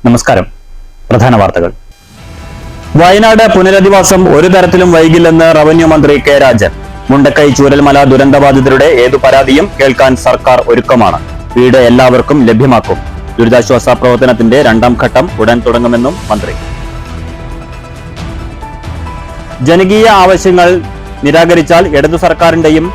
നമസ്കാരം. പ്രധാന വാർത്തകൾ. വയനാട് പുനരധിവാസം ഒരു തരത്തിലും വൈകില്ലെന്ന് റവന്യൂ മന്ത്രി കെ രാജൻ. മുണ്ടക്കൈ ചൂരൽമല ദുരന്തബാധിതരുടെ ഏതു പരാതിയും കേൾക്കാൻ സർക്കാർ ഒരുക്കമാണ്. വീട് എല്ലാവർക്കും ലഭ്യമാക്കും. ദുരിതാശ്വാസ പ്രവർത്തനത്തിന്റെ രണ്ടാം ഘട്ടം ഉടൻ തുടങ്ങുമെന്നും മന്ത്രി. ജനകീയ ആവശ്യങ്ങൾ നിരാകരിച്ചാൽ ഇടതു സർക്കാരിന്റെയും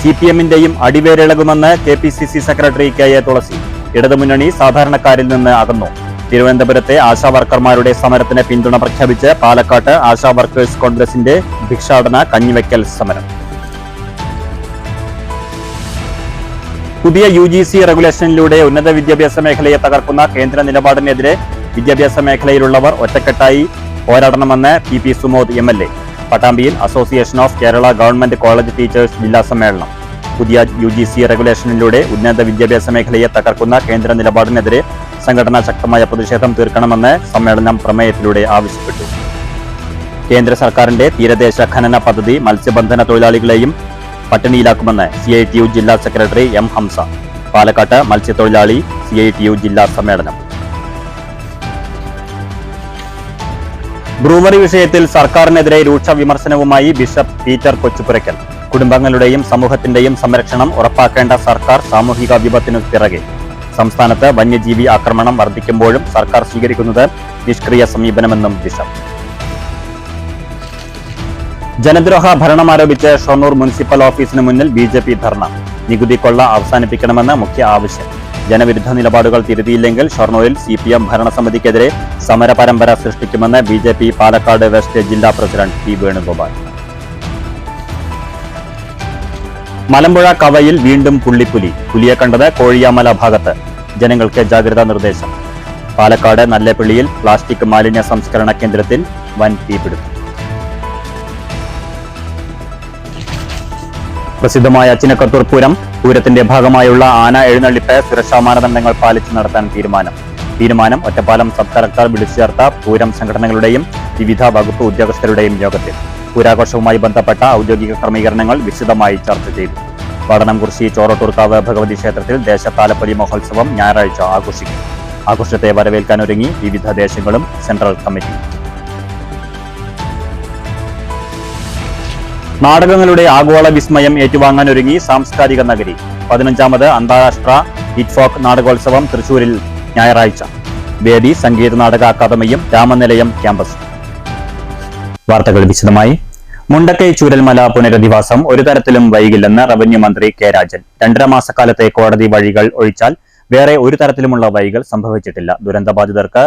CPM-ന്റെയും അടിവേരിളകുമെന്ന് KPCC സെക്രട്ടറി KA തുളസി. ഇടതുമുന്നണി സാധാരണക്കാരിൽ നിന്ന് അകന്നു. തിരുവനന്തപുരത്തെ ആശാവർക്കർമാരുടെ സമരത്തിന് പിന്തുണ പ്രഖ്യാപിച്ച് പാലക്കാട്ട് ആശാ വർക്കേഴ്സ് കോൺഗ്രസിന്റെ ഭിക്ഷാടന കഞ്ഞിവെക്കൽ സമരം. പുതിയ UGC റെഗുലേഷനിലൂടെ ഉന്നത വിദ്യാഭ്യാസ മേഖലയെ തകർക്കുന്ന കേന്ദ്ര നിലപാടിനെതിരെ വിദ്യാഭ്യാസ മേഖലയിലുള്ളവർ ഒറ്റക്കെട്ടായി പോരാടണമെന്ന് PP സുമോദ് MLA. പട്ടാമ്പിയിൽ association of Kerala government college teachers ജില്ലാ സമ്മേളനം. പുതിയ UGC റെഗുലേഷനിലൂടെ ഉന്നത വിദ്യാഭ്യാസ മേഖലയെ തകർക്കുന്ന കേന്ദ്ര നിലപാടിനെതിരെ സംഘടന ശക്തമായ പ്രതിഷേധം തീർക്കണമെന്ന് സമ്മേളനം പ്രമേയത്തിലൂടെ ആവശ്യപ്പെട്ടു. കേന്ദ്ര സർക്കാരിന്റെ തീരദേശ ഖനന പദ്ധതി മത്സ്യബന്ധന തൊഴിലാളികളെയും പട്ടിണിയിലാക്കുമെന്ന് CITU ജില്ലാ സെക്രട്ടറി M ഹംസ. പാലക്കാട്ട് മത്സ്യത്തൊഴിലാളി CITU ജില്ലാ സമ്മേളനം. ബ്രൂവറി വിഷയത്തിൽ സർക്കാരിനെതിരെ രൂക്ഷ വിമർശനവുമായി ബിഷപ്പ് പീറ്റർ കൊച്ചുപുരയ്ക്കൽ. കുടുംബങ്ങളുടെയും സമൂഹത്തിന്റെയും സംരക്ഷണം ഉറപ്പാക്കേണ്ട സർക്കാർ സാമൂഹിക വിപത്തിനു പിറകെ. സംസ്ഥാനത്ത് വന്യജീവി ആക്രമണം വർദ്ധിക്കുമ്പോഴും സർക്കാർ സ്വീകരിക്കുന്നത് നിഷ്ക്രിയ സമീപനമെന്നും ബിഷപ്പ്. ജനദ്രോഹ ഭരണമാരോപിച്ച് ഷൊർണൂർ മുനിസിപ്പൽ ഓഫീസിന് മുന്നിൽ BJP ധർണ. നികുതി കൊള്ള അവസാനിപ്പിക്കണമെന്ന് മുഖ്യ ആവശ്യം. ജനവിരുദ്ധ നിലപാടുകൾ തിരുത്തിയില്ലെങ്കിൽ ഷൊർണൂരിൽ CPM ഭരണസമിതിക്കെതിരെ സമര പരമ്പര സൃഷ്ടിക്കുമെന്ന് BJP പാലക്കാട് വെസ്റ്റ് ജില്ലാ പ്രസിഡന്റ് P വേണുഗോപാൽ. മലമ്പുഴ കവയിൽ വീണ്ടും പുള്ളിപ്പുലി. പുലിയെ കണ്ടത് കോഴിയാമല ഭാഗത്ത്. ജനങ്ങൾക്ക് ജാഗ്രതാ നിർദ്ദേശം. പാലക്കാട് നല്ലേപ്പള്ളിയിൽ പ്ലാസ്റ്റിക് മാലിന്യ സംസ്കരണ കേന്ദ്രത്തിൽ വൻ തീപിടുത്തം. പ്രസിദ്ധമായ ചിനക്കത്തൂർ പൂരം. പൂരത്തിന്റെ ഭാഗമായുള്ള ആന എഴുന്നള്ളിപ്പ് സുരക്ഷാ മാനദണ്ഡങ്ങൾ പാലിച്ച് നടത്താൻ തീരുമാനം ഒറ്റപ്പാലം സബ് കളക്ടർ വിളിച്ചു ചേർത്ത പൂരം സംഘടനകളുടെയും വിവിധ വകുപ്പ് ഉദ്യോഗസ്ഥരുടെയും യോഗത്തിൽ. പൂരാഘോഷവുമായി ബന്ധപ്പെട്ട ഔദ്യോഗിക ക്രമീകരണങ്ങൾ വിശദമായി ചർച്ച ചെയ്തു. വടനംകുറിശി ചോറട്ടൂർക്കാവ് ഭഗവതി ക്ഷേത്രത്തിൽ ദേശതാലപ്പൊലി മഹോത്സവം ഞായറാഴ്ച ആഘോഷിക്കും. ആഘോഷത്തെ വരവേൽക്കാനൊരുങ്ങി വിവിധ ദേശങ്ങളും സെൻട്രൽ കമ്മിറ്റി. നാടകങ്ങളുടെ ആഗോള വിസ്മയം ഏറ്റുവാങ്ങാനൊരുങ്ങി സാംസ്കാരിക നഗരി. 15ാമത് അന്താരാഷ്ട്ര ഹിറ്റ്ഫോക്ക് നാടകോത്സവം തൃശൂരിൽ ഞായറാഴ്ച. വേദി സംഗീത നാടക അക്കാദമിയും രാമനിലയം ക്യാമ്പസും. വാർത്തകൾ വിശദമായി. മുണ്ടക്കൈ ചൂരൽമല പുനരധിവാസം ഒരു തരത്തിലും വൈകില്ലെന്ന് റവന്യൂ മന്ത്രി കെ രാജൻ. 2.5 മാസക്കാലത്തെ കോടതി വഴികൾ ഒഴിച്ചാൽ വേറെ ഒരു തരത്തിലുമുള്ള വൈകൽ സംഭവിച്ചിട്ടില്ല. ദുരന്തബാധിതർക്ക്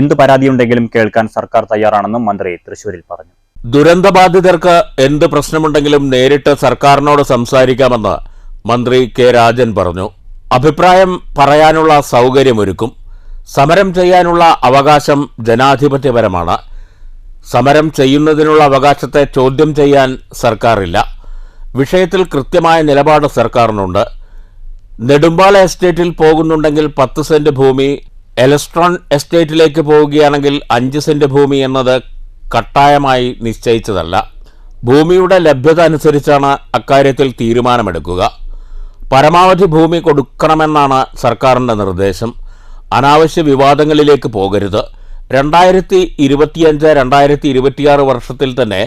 എന്തു പരാതിയുണ്ടെങ്കിലും കേൾക്കാൻ സർക്കാർ തയ്യാറാണെന്നും മന്ത്രി തൃശൂരിൽ പറഞ്ഞു. ദുരന്തബാധിതർക്ക് എന്ത് പ്രശ്നമുണ്ടെങ്കിലും നേരിട്ട് സർക്കാരിനോട് സംസാരിക്കാമെന്ന് മന്ത്രി കെ രാജൻ പറഞ്ഞു. അഭിപ്രായം പറയാനുള്ള സൗകര്യമൊരുക്കും. സമരം ചെയ്യാനുള്ള അവകാശം ജനാധിപത്യപരമാണ്. സമരം ചെയ്യുന്നതിനുള്ള അവകാശത്തെ ചോദ്യം ചെയ്യാൻ സർക്കാരില്ല. വിഷയത്തിൽ കൃത്യമായ നിലപാട് സർക്കാരിനുണ്ട്. നെടുമ്പാല എസ്റ്റേറ്റിൽ പോകുന്നുണ്ടെങ്കിൽ 10 സെന്റ് ഭൂമി, എലസ്ട്രോൺ എസ്റ്റേറ്റിലേക്ക് പോവുകയാണെങ്കിൽ 5 സെന്റ് ഭൂമി എന്നത് കട്ടായമായി നിശ്ചയിച്ചതല്ല. ഭൂമിയുടെ ലഭ്യത അനുസരിച്ചാണ് അക്കാര്യത്തിൽ തീരുമാനമെടുക്കുക. പരമാവധി ഭൂമി കൊടുക്കണമെന്നാണ് സർക്കാരിൻ്റെ നിർദ്ദേശം. അനാവശ്യ വിവാദങ്ങളിലേക്ക് പോകരുത്. 2025-2026 വർഷത്തിൽ തന്നെ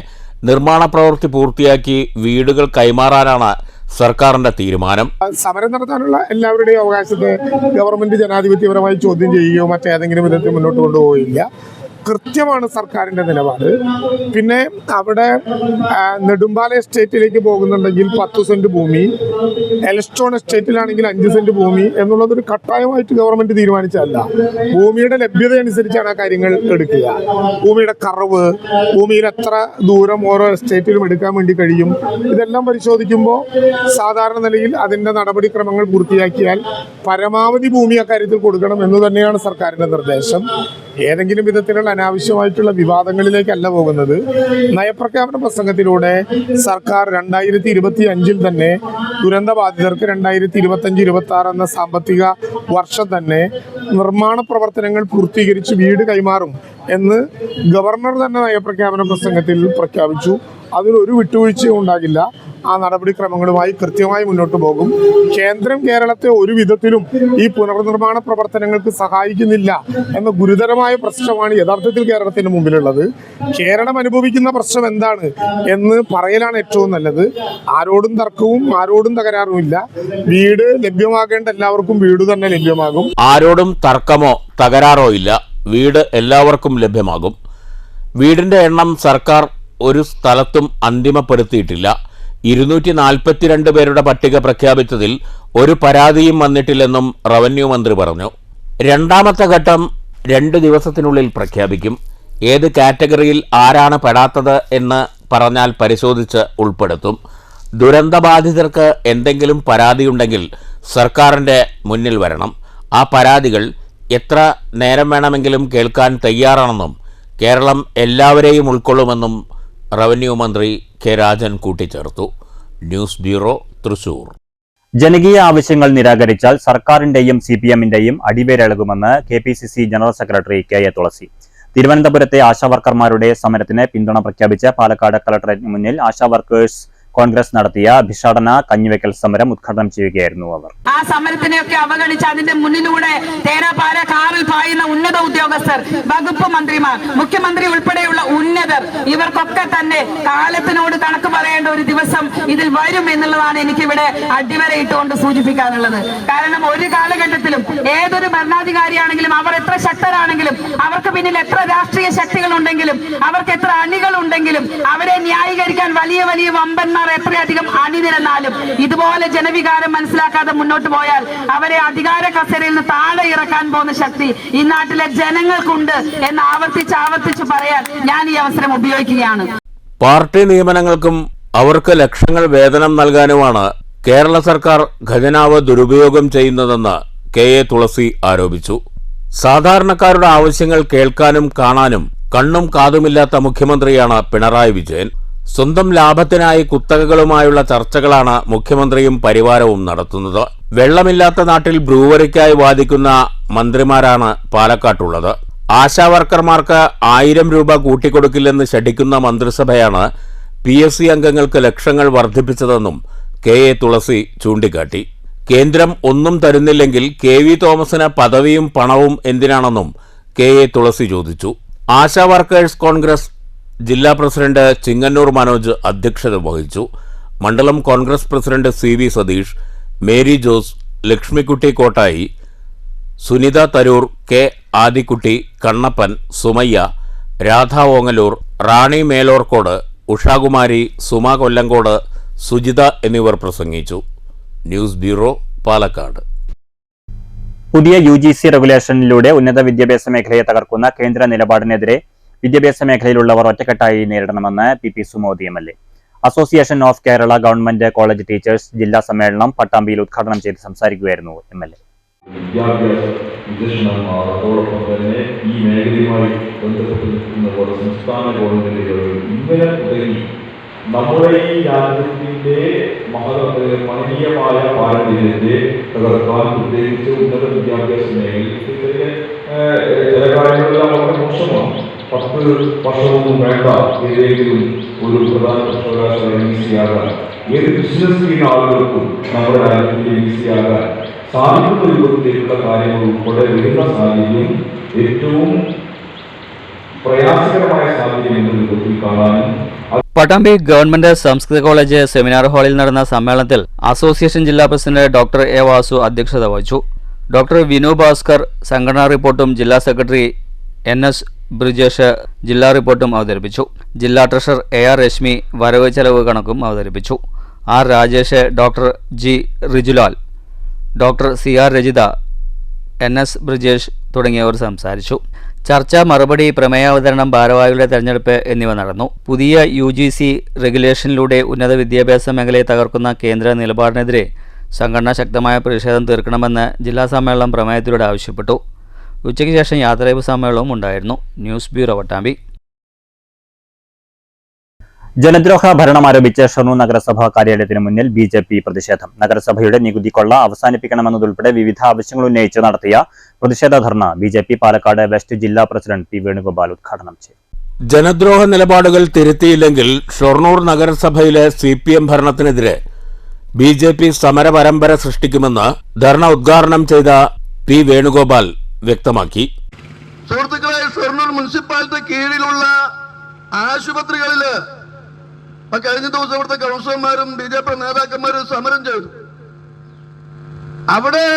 നിർമ്മാണ പ്രവൃത്തി പൂർത്തിയാക്കി വീടുകൾ കൈമാറാനാണ് സർക്കാരിന്റെ തീരുമാനം. സമരം നടത്താനുള്ള എല്ലാവരുടെയും അവകാശത്തെ ഗവൺമെന്റ് ജനാധിപത്യപരമായി ചോദ്യം ചെയ്യുകയോ മറ്റേതെങ്കിലും വിധത്തിൽ മുന്നോട്ട് കൊണ്ടുപോയില്ല. കൃത്യമാണ് സർക്കാരിൻ്റെ നിലപാട്. പിന്നെ അവിടെ നെടുമ്പാല എസ്റ്റേറ്റിലേക്ക് പോകുന്നുണ്ടെങ്കിൽ 10 സെന്റ് ഭൂമി, എലസ്ട്രോൺ എസ്റ്റേറ്റിലാണെങ്കിൽ 5 സെന്റ് ഭൂമി എന്നുള്ളതൊരു കട്ടായമായിട്ട് ഗവൺമെന്റ് തീരുമാനിച്ചതല്ല. ഭൂമിയുടെ ലഭ്യത അനുസരിച്ചാണ് ആ കാര്യങ്ങൾ എടുക്കുക. ഭൂമിയുടെ കറവ്, ഭൂമിയിൽ എത്ര ദൂരം ഓരോ എസ്റ്റേറ്റിലും എടുക്കാൻ വേണ്ടി കഴിയും, ഇതെല്ലാം പരിശോധിക്കുമ്പോൾ സാധാരണ നിലയിൽ അതിൻ്റെ നടപടിക്രമങ്ങൾ പൂർത്തിയാക്കിയാൽ പരമാവധി ഭൂമി അക്കാര്യത്തിൽ കൊടുക്കണം എന്ന് തന്നെയാണ് സർക്കാരിൻ്റെ നിർദ്ദേശം. ഏതെങ്കിലും വിധത്തിലുള്ള അനാവശ്യമായിട്ടുള്ള വിവാദങ്ങളിലേക്കല്ല പോകുന്നത്. നയപ്രഖ്യാപന പ്രസംഗത്തിലൂടെ സർക്കാർ 2025 തന്നെ ദുരന്തബാധിതർക്ക് 2025-26 എന്ന സാമ്പത്തിക വർഷം തന്നെ നിർമ്മാണ പ്രവർത്തനങ്ങൾ പൂർത്തീകരിച്ച് വീട് കൈമാറും എന്ന് ഗവർണർ തന്നെ നയപ്രഖ്യാപന പ്രസംഗത്തിൽ പ്രഖ്യാപിച്ചു. അതിലൊരു വിട്ടുവീഴ്ചയും ഉണ്ടാകില്ല. ആ നടപടിക്രമങ്ങളുമായി കൃത്യമായി മുന്നോട്ട് പോകും. കേന്ദ്രം കേരളത്തെ ഒരു വിധത്തിലും ഈ പുനർനിർമ്മാണ പ്രവർത്തനങ്ങൾക്ക് സഹായിക്കുന്നില്ല എന്ന ഗുരുതരമായ പ്രശ്നമാണ് യഥാർത്ഥത്തിൽ കേരളത്തിന് മുമ്പിലുള്ളത്. കേരളം അനുഭവിക്കുന്ന പ്രശ്നം എന്താണ് എന്ന് പറയലാണ് ഏറ്റവും നല്ലത്. ആരോടും തർക്കവും ആരോടും തകരാറുമില്ല. വീട് ലഭ്യമാകേണ്ട എല്ലാവർക്കും വീട് തന്നെ ലഭ്യമാകും. ആരോടും തർക്കമോ തകരാറോ ഇല്ല, വീട് എല്ലാവർക്കും ലഭ്യമാകും. വീടിന്റെ എണ്ണം സർക്കാർ ഒരു സ്ഥലത്തും അന്തിമപ്പെടുത്തിയിട്ടില്ല. 242 പേരുടെ പട്ടിക പ്രഖ്യാപിച്ചതിൽ ഒരു പരാതിയും വന്നിട്ടില്ലെന്നും റവന്യൂ മന്ത്രി പറഞ്ഞു. രണ്ടാമത്തെ ഘട്ടം 2 ദിവസത്തിനുള്ളിൽ പ്രഖ്യാപിക്കും. ഏത് കാറ്റഗറിയിൽ ആരാണ് പെടാത്തത് എന്ന് പറഞ്ഞാൽ പരിശോധിച്ച് ഉൾപ്പെടുത്തും. ദുരന്തബാധിതർക്ക് എന്തെങ്കിലും പരാതിയുണ്ടെങ്കിൽ സർക്കാരിൻ്റെ മുന്നിൽ വരണം. ആ പരാതികൾ എത്ര നേരം വേണമെങ്കിലും കേൾക്കാൻ തയ്യാറാണെന്നും കേരളം എല്ലാവരെയും ഉൾക്കൊള്ളുമെന്നും റവന്യൂ മന്ത്രി കെ രാജൻ കൂട്ടിച്ചേർത്തു. News bureau, Thrissur. ജനകീയ ആവശ്യങ്ങൾ നിരാകരിച്ചാൽ സർക്കാരിന്റെയും CPM-ന്റെയും അടിവേരിളകുമെന്ന് KPCC ജനറൽ സെക്രട്ടറി KA തുളസി. തിരുവനന്തപുരത്തെ ആശാവർക്കർമാരുടെ സമരത്തിന് പിന്തുണ പ്രഖ്യാപിച്ച് പാലക്കാട് കളക്ടറേറ്റിന് മുന്നിൽ ആശാവർക്കേഴ്സ് കോൺഗ്രസ് നടത്തിയ ഭിക്ഷാടന കഞ്ഞിവെക്കൽ സമരം ഉദ്ഘാടനം ചെയ്യുകയായിരുന്നു അവർ. ആ സമരത്തിനെയൊക്കെ അവഗണിച്ച് അതിന്റെ മുന്നിലൂടെ തേരാപാര കാറിൽ പായുന്ന ഉന്നത ഉദ്യോഗസ്ഥർ, വകുപ്പ് മന്ത്രിമാർ, മുഖ്യമന്ത്രി ഉൾപ്പെടെയുള്ള ഉന്നതർ, ഇവർക്കൊക്കെ തന്നെ കാലത്തിനോട് കണക്ക് പറയേണ്ട ഒരു ദിവസം ഇതിൽ വരും എന്നുള്ളതാണ് എനിക്കിവിടെ അടിവരയിട്ടുകൊണ്ട് സൂചിപ്പിക്കാനുള്ളത്. കാരണം ഒരു കാലഘട്ടത്തിലും ഏതൊരു ഭരണാധികാരിയാണെങ്കിലും അവർ എത്ര ശക്തരാണെങ്കിലും അവർക്ക് പിന്നിൽ എത്ര രാഷ്ട്രീയ ശക്തികളുണ്ടെങ്കിലും അവർക്ക് എത്ര അണികളുണ്ടെങ്കിലും അവരെ ന്യായീകരിക്കാൻ വലിയ വലിയ വമ്പന്മാർ എത്രയധികം അണിനിരന്നാലും ഇതുപോലെ ജനവികാരം മനസ്സിലാക്കാതെ മുന്നോട്ട് പോയാൽ അവരെ അധികാര കസേരയിൽ നിന്ന് താഴെ ഇറക്കാൻ പോകുന്ന ശക്തി ഈ നാട്ടിലെ ജനങ്ങൾക്കുണ്ട് എന്ന് ആവർത്തിച്ച് പറയാൻ ഞാൻ ഈ അവസരം ഉപയോഗിക്കുകയാണ്. പാർട്ടി നിയമനങ്ങൾക്കും അവർക്ക് ലക്ഷങ്ങൾ വേതനം നൽകാനുമാണ് കേരള സർക്കാർ ഖജനാവ് ദുരുപയോഗം ചെയ്യുന്നതെന്ന് KA തുളസി ആരോപിച്ചു. സാധാരണക്കാരുടെ ആവശ്യങ്ങൾ കേൾക്കാനും കാണാനും കണ്ണും കാതുമില്ലാത്ത മുഖ്യമന്ത്രിയാണ് പിണറായി വിജയൻ. സ്വന്തം ലാഭത്തിനായി കുത്തകകളുമായുള്ള ചർച്ചകളാണ് മുഖ്യമന്ത്രിയും പരിവാരവും നടത്തുന്നത്. വെള്ളമില്ലാത്ത നാട്ടിൽ ബ്രൂവറിക്കായി വാദിക്കുന്ന മന്ത്രിമാരാണ് പാലക്കാട്ടുള്ളത്. ആശാവർക്കർമാർക്ക് 1000 രൂപ കൂട്ടിക്കൊടുക്കില്ലെന്ന് ശഠിക്കുന്ന മന്ത്രിസഭയാണ് PSC അംഗങ്ങൾക്ക് ലക്ഷങ്ങൾ വർദ്ധിപ്പിച്ചതെന്നും KA തുളസി ചൂണ്ടിക്കാട്ടി. കേന്ദ്രം ഒന്നും തരുന്നില്ലെങ്കിൽ KV തോമസിന് പദവിയും പണവും എന്തിനാണെന്നും KA തുളസി ചോദിച്ചു. ആശാവർക്കേഴ്സ് കോൺഗ്രസ് ജില്ലാ പ്രസിഡന്റ് ചിങ്ങന്നൂർ മനോജ് അധ്യക്ഷത വഹിച്ചു. മണ്ഡലം Congress president CV Satheesh, Mary Jose, Lakshmikutty Kottayi, Sunitha Tarur, K Adikutty, Kannappan, Sumayya, Radha Ongallur, Rani Melarcode, Ushakumari, Suma Kollengode, Sujitha എന്നിവർ പ്രസംഗിച്ചു. News bureau, Palakkad. പുതിയ UGC റെഗുലേഷനിലൂടെ ഉന്നത വിദ്യാഭ്യാസ മേഖലയെ തകർക്കുന്ന കേന്ദ്ര നിലപാടിനെതിരെ വിദ്യാഭ്യാസ മേഖലയിലുള്ളവർ ഒറ്റക്കെട്ടായി നേരിടണമെന്ന് PP Sumod MLA. Association of Kerala government college teachers ജില്ലാ സമ്മേളനം പട്ടാമ്പിയിൽ ഉദ്ഘാടനം ചെയ്ത് സംസാരിക്കുകയായിരുന്നു MLA. വിദ്യാഭ്യാസ വികസനമാണ്. അതോടൊപ്പം തന്നെ ഈ മേഖലയുമായി ബന്ധപ്പെട്ട് നിൽക്കുന്ന പോലെ സംസ്ഥാന ഗവൺമെന്റുകൾ ഇങ്ങനെ തുടങ്ങി നമ്മുടെ ഈ രാജ്യത്തിന്റെ മഹനീയമായ പാരമ്പര്യത്തെ തകർക്കാൻ പ്രത്യേകിച്ച് ഉന്നത വിദ്യാഭ്യാസ മേഖലയിൽ ചില കാര്യങ്ങളെല്ലാം വളരെ മോശമാണ്. 10 വർഷമൊന്നും വേണ്ട ഏതെങ്കിലും ഒരു പ്രധാനപ്പെട്ട സർവകലാശാല EC ആകാൻ, ഏത് ബിസിനസ് ചെയ്യുന്ന ആളുകൾക്കും നമ്മുടെ രാജ്യത്തിന്റെ EC ആകാൻ സാധിക്കുന്ന രൂപത്തിലേക്കുള്ള കാര്യങ്ങൾ ഉൾപ്പെടെ വരുന്ന സാഹചര്യം ഏറ്റവും പ്രയാസകരമായ സാഹചര്യം എന്ന രൂപത്തിൽ കാണാനും. പട്ടാമ്പി ഗവൺമെന്റ് സംസ്കൃത കോളേജ് സെമിനാർ ഹാളിൽ നടന്ന സമ്മേളനത്തിൽ അസോസിയേഷൻ ജില്ലാ പ്രസിഡന്റ് ഡോക്ടർ A വാസു അധ്യക്ഷത വഹിച്ചു. ഡോക്ടർ വിനു ഭാസ്കർ സംഘടനാ റിപ്പോർട്ടും ജില്ലാ സെക്രട്ടറി NS ബ്രിജേഷ് ജില്ലാ റിപ്പോർട്ടും അവതരിപ്പിച്ചു. ജില്ലാ ട്രഷറർ AR രശ്മി വരവ് ചെലവ് കണക്കും അവതരിപ്പിച്ചു. R Rajesh, doctor G Rijulal, doctor CR Rajitha, NS Brijesh തുടങ്ങിയവർ സംസാരിച്ചു. ചർച്ച, മറുപടി, പ്രമേയാവതരണം, ഭാരവാഹികളുടെ തെരഞ്ഞെടുപ്പ് എന്നിവ നടന്നു. പുതിയ UGC റെഗുലേഷനിലൂടെ ഉന്നത വിദ്യാഭ്യാസ മേഖലയെ തകർക്കുന്ന കേന്ദ്ര നിലപാടിനെതിരെ സംഘടന ശക്തമായ പ്രതിഷേധം തീർക്കണമെന്ന് ജില്ലാ സമ്മേളനം പ്രമേയത്തിലൂടെ ആവശ്യപ്പെട്ടു. ഉച്ചയ്ക്ക് ശേഷം യാത്രയയപ്പ് സമ്മേളനവും ഉണ്ടായിരുന്നു. News bureau, Pattambi. ജനദ്രോഹ ഭരണം ആരോപിച്ച് ഷൊർണൂർ നഗരസഭാ കാര്യാലയത്തിന് മുന്നിൽ BJP പ്രതിഷേധം. നഗരസഭയുടെ നികുതി കൊള്ള അവസാനിപ്പിക്കണമെന്നതുൾപ്പെടെ വിവിധ ആവശ്യങ്ങൾ ഉന്നയിച്ച് നടത്തിയ പ്രതിഷേധ ധർണ BJP പാലക്കാട് വെസ്റ്റ് ജില്ലാ പ്രസിഡന്റ് P വേണുഗോപാൽ ഉദ്ഘാടനം ചെയ്തു. ജനദ്രോഹ നിലപാടുകൾ തിരുത്തിയില്ലെങ്കിൽ ഷൊർണൂർ നഗരസഭയിലെ CPM ഭരണത്തിനെതിരെ BJP സമര പരമ്പര സൃഷ്ടിക്കുമെന്ന് ധർണ ഉദ്ഘാടനം ചെയ്ത P. വേണുഗോപാൽ വ്യക്തമാക്കി. സുഹൃത്തുക്കളെ, ഷൊർണൂർ മുനിസിപ്പാലിറ്റി കീഴിലുള്ള ആശുപത്രികളില് കഴിഞ്ഞ ദിവസം ഇവിടുത്തെ കൗൺസിലർമാരും BJP നേതാക്കന്മാരും സമരം ചെയ്തു. അവിടെ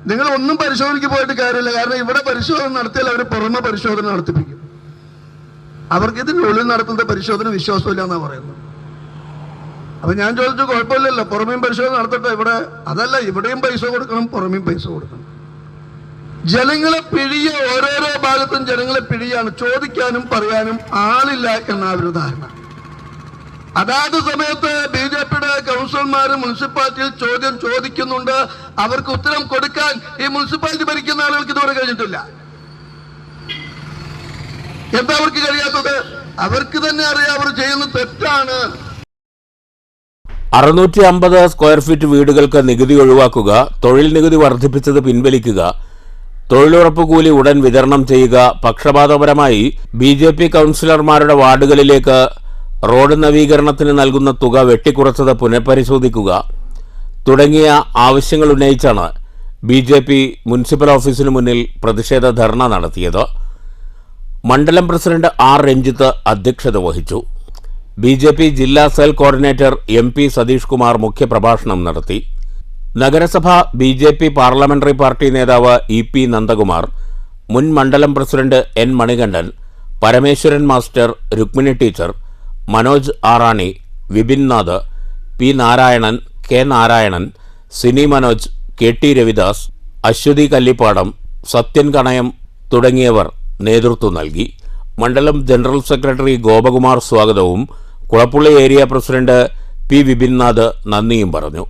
നിങ്ങൾ ഒന്നും പരിശോധനയ്ക്ക് പോയിട്ട് കാര്യമില്ല. കാരണം ഇവിടെ പരിശോധന നടത്തിയാൽ അവർ പുറമെ പരിശോധന നടത്തിപ്പിക്കും. അവർക്ക് ഇതിനുള്ളിൽ നടത്തുന്ന പരിശോധന വിശ്വാസമില്ല എന്നാ പറയുന്നത്. അപ്പൊ ഞാൻ ചോദിച്ചു, കുഴപ്പമില്ലല്ലോ, പുറമേയും പരിശോധന നടത്തട്ടെ. ഇവിടെ അതല്ല, ഇവിടെയും പൈസ കൊടുക്കണം, പുറമേയും പൈസ കൊടുക്കണം. ജനങ്ങളെ പിഴിയ, ഓരോരോ ഭാഗത്തും ജനങ്ങളെ പിഴിയാണ്. ചോദിക്കാനും പറയാനും ആളില്ല എന്ന ഒരു ധാരണ. അതാത് സമയത്ത് BJPയുടെ കൗൺസിലർമാരും മുനിസിപ്പാലിറ്റിയിൽ ചോദ്യം ചോദിക്കുന്നുണ്ട്. അവർക്ക് ഉത്തരം കൊടുക്കാൻ ഈ മുനിസിപ്പാലിറ്റി ഭരിക്കുന്ന ആളുകൾക്ക് ഇതുവരെ കഴിഞ്ഞിട്ടില്ല. എന്താ അവർക്ക് കഴിയാത്തത്? അവർക്ക് തന്നെ അറിയാം അവർ ചെയ്യുന്ന തെറ്റാണ്. 650 സ്ക്വയർ ഫീറ്റ് വീടുകൾക്ക് നികുതി ഒഴിവാക്കുക, തൊഴിൽ നികുതി വർദ്ധിപ്പിച്ചത് പിൻവലിക്കുക, തൊഴിലുറപ്പ് കൂലി ഉടൻ വിതരണം ചെയ്യുക, പക്ഷപാതപരമായി BJP കൗൺസിലർമാരുടെ വാർഡുകളിലേക്ക് റോഡ് നവീകരണത്തിന് നൽകുന്ന തുക വെട്ടിക്കുറച്ചത് പുനഃപരിശോധിക്കുക തുടങ്ങിയ ആവശ്യങ്ങൾ ഉന്നയിച്ചാണ് BJP മുനിസിപ്പൽ ഓഫീസിനു മുന്നിൽ പ്രതിഷേധ ധർണ നടത്തിയത്. മണ്ഡലം പ്രസിഡന്റ് R. രഞ്ജിത്ത് അധ്യക്ഷത വഹിച്ചു. BJP ജില്ലാ cell coordinator MP Satheesh Kumar മുഖ്യപ്രഭാഷണം നടത്തി. നഗരസഭ BJP പാർലമെന്ററി പാർട്ടി നേതാവ് EP നന്ദകുമാർ, മുൻ മണ്ഡലം president N. Manikandan, Parameswaran master, Rukmini teacher, Manoj Arani, Vipin Nath, P. Narayanan, K. Narayanan, Sini Manoj, KT Ravidas, Aswathy Kallippadam, Sathyan Kanayam തുടങ്ങിയവർ നേതൃത്വം നൽകി. മണ്ഡലം ജനറൽ സെക്രട്ടറി ഗോപകുമാർ സ്വാഗതവും Kulappully area president P. Vipinnath നന്ദിയും പറഞ്ഞു.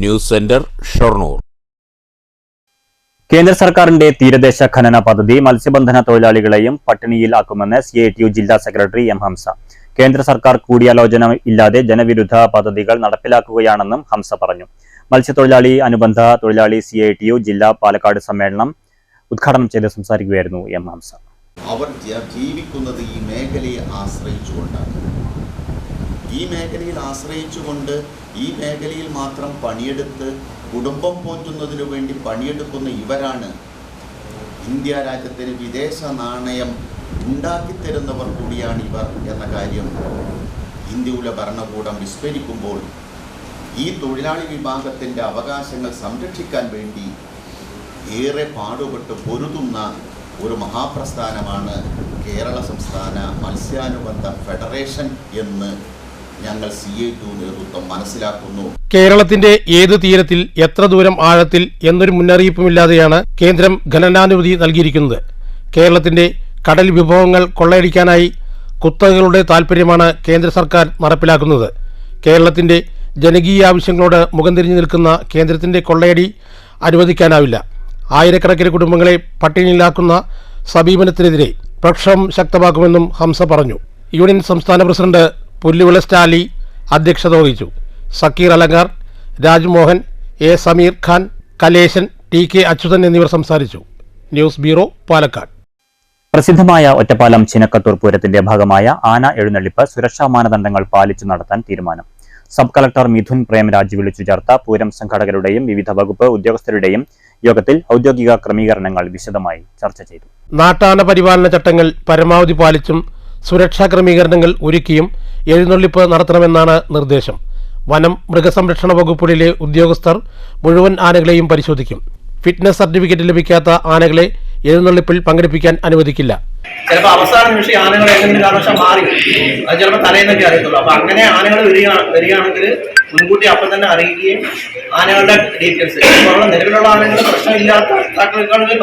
News centre, Shoranur. കേന്ദ്ര സർക്കാരിന്റെ തീരദേശ ഖനന പദ്ധതി മത്സ്യബന്ധന തൊഴിലാളികളെയും പട്ടിണിയിലാക്കുമെന്ന് CITU ജില്ലാ സെക്രട്ടറി M. ഹംസ. കേന്ദ്ര സർക്കാർ കൂടിയാലോചന ഇല്ലാതെ ജനവിരുദ്ധ പദ്ധതികൾ നടപ്പിലാക്കുകയാണെന്നും ഹംസ പറഞ്ഞു. മത്സ്യത്തൊഴിലാളി അനുബന്ധ തൊഴിലാളി CITU ജില്ലാ പാലക്കാട് സമ്മേളനം ഉദ്ഘാടനം ചെയ്ത് സംസാരിക്കുകയായിരുന്നു M. ഹംസ. അവർ ജീവിക്കുന്നത് ഈ മേഖലയെ ആശ്രയിച്ചുകൊണ്ടാണ്. ഈ മേഖലയിൽ ആശ്രയിച്ചുകൊണ്ട് ഈ മേഖലയിൽ മാത്രം പണിയെടുത്ത് കുടുംബം പോറ്റുന്നതിനു വേണ്ടി പണിയെടുക്കുന്ന ഇവരാണ് ഇന്ത്യ രാജ്യത്തിന് വിദേശ നാണയം ഉണ്ടാക്കിത്തരുന്നവർ കൂടിയാണ് ഇവർ എന്ന കാര്യം ഇന്ത്യയിലെ ഭരണകൂടം വിസ്മരിക്കുമ്പോൾ ഈ തൊഴിലാളി വിഭാഗത്തിൻ്റെ അവകാശങ്ങൾ സംരക്ഷിക്കാൻ വേണ്ടി ഏറെ പാടുപെട്ട് പൊരുതുന്ന ഒരു മഹാപ്രസ്ഥാനമാണ് കേരള സംസ്ഥാന മത്സ്യാനുബന്ധ ഫെഡറേഷൻ എന്ന് ഞങ്ങൾ CITU നേതൃത്വം മനസ്സിലാക്കുന്നു. കേരളത്തിന്റെ ഏത് തീരത്തിൽ എത്ര ദൂരം ആഴത്തിൽ എന്നൊരു മുന്നറിയിപ്പുമില്ലാതെയാണ് കേന്ദ്രം ഖനനാനുമതി നൽകിയിരിക്കുന്നത്. കേരളത്തിന്റെ കടൽ വിഭവങ്ങൾ കൊള്ളയടിക്കാനായി കുത്തകകളുടെ താൽപ്പര്യമാണ് കേന്ദ്ര സർക്കാർ നടപ്പിലാക്കുന്നത്. കേരളത്തിന്റെ ജനകീയ ആവശ്യങ്ങളോട് മുഖം തിരിഞ്ഞു നിൽക്കുന്ന കേന്ദ്രത്തിന്റെ കൊള്ളയടി അനുവദിക്കാനാവില്ല. ആയിരക്കണക്കിന് കുടുംബങ്ങളെ പട്ടിണിയിലാക്കുന്ന സമീപനത്തിനെതിരെ പ്രക്ഷോഭം ശക്തമാക്കുമെന്നും ഹംസ പറഞ്ഞു. യൂണിയൻ സംസ്ഥാന പ്രസിഡന്റ് പുല്ലുവിള സ്റ്റാലി അധ്യക്ഷത വഹിച്ചു. സക്കീർ അലങ്കാർ, രാജ്മോഹൻ, A. സമീർ ഖാൻ, കലേശൻ, TK അച്യുതൻ എന്നിവർ സംസാരിച്ചു. News bureau, Palakkad. പ്രസിദ്ധമായ ഒറ്റപ്പാലം ചിനക്കത്തൂർ പൂരത്തിന്റെ ഭാഗമായ ആന എഴുന്നള്ളിപ്പ് സുരക്ഷാ മാനദണ്ഡങ്ങൾ പാലിച്ചു നടത്താൻ തീരുമാനം. സബ് കളക്ടർ മിഥുൻ പ്രേമരാജ് വിളിച്ചു ചേർത്ത പൂരം സംഘാടകരുടെയും വിവിധ വകുപ്പ് ഉദ്യോഗസ്ഥരുടെയും യോഗത്തിൽ ഔദ്യോഗിക ക്രമീകരണങ്ങൾ വിശദമായി ചർച്ച ചെയ്തു. നാട്ടാന പരിപാലന ചട്ടങ്ങൾ പരമാവധി പാലിച്ചും സുരക്ഷാ ക്രമീകരണങ്ങൾ ഒരുക്കിയും എഴുന്നള്ളിപ്പ് നടത്തണമെന്നാണ് നിർദ്ദേശം. വനം മൃഗസംരക്ഷണ വകുപ്പുകളിലെ ഉദ്യോഗസ്ഥർ മുഴുവൻ ആനകളെയും പരിശോധിക്കും. ഫിറ്റ്നസ് സർട്ടിഫിക്കറ്റ് ലഭിക്കാത്ത ആനകളെ എഴുന്നള്ളിപ്പിൽ പങ്കെടുപ്പിക്കാൻ അനുവദിക്കില്ല. ചിലപ്പോൾ അവസാന നിമിഷം ആനകൾ ഏതെങ്കിലും കാരണവശാൽ മാറി, അത് ചിലപ്പോൾ തലേന്നൊക്കെ അറിയത്തുള്ളൂ. അപ്പൊ അങ്ങനെ ആനകൾ വരികയാണെങ്കിൽ മുൻകൂട്ടി അപ്പം തന്നെ അറിയിക്കുകയും ആനകളുടെ ഡീറ്റെയിൽസ് ഇപ്പോഴുള്ള നിലവിലുള്ള ആനകൾ പ്രശ്നമില്ലാത്ത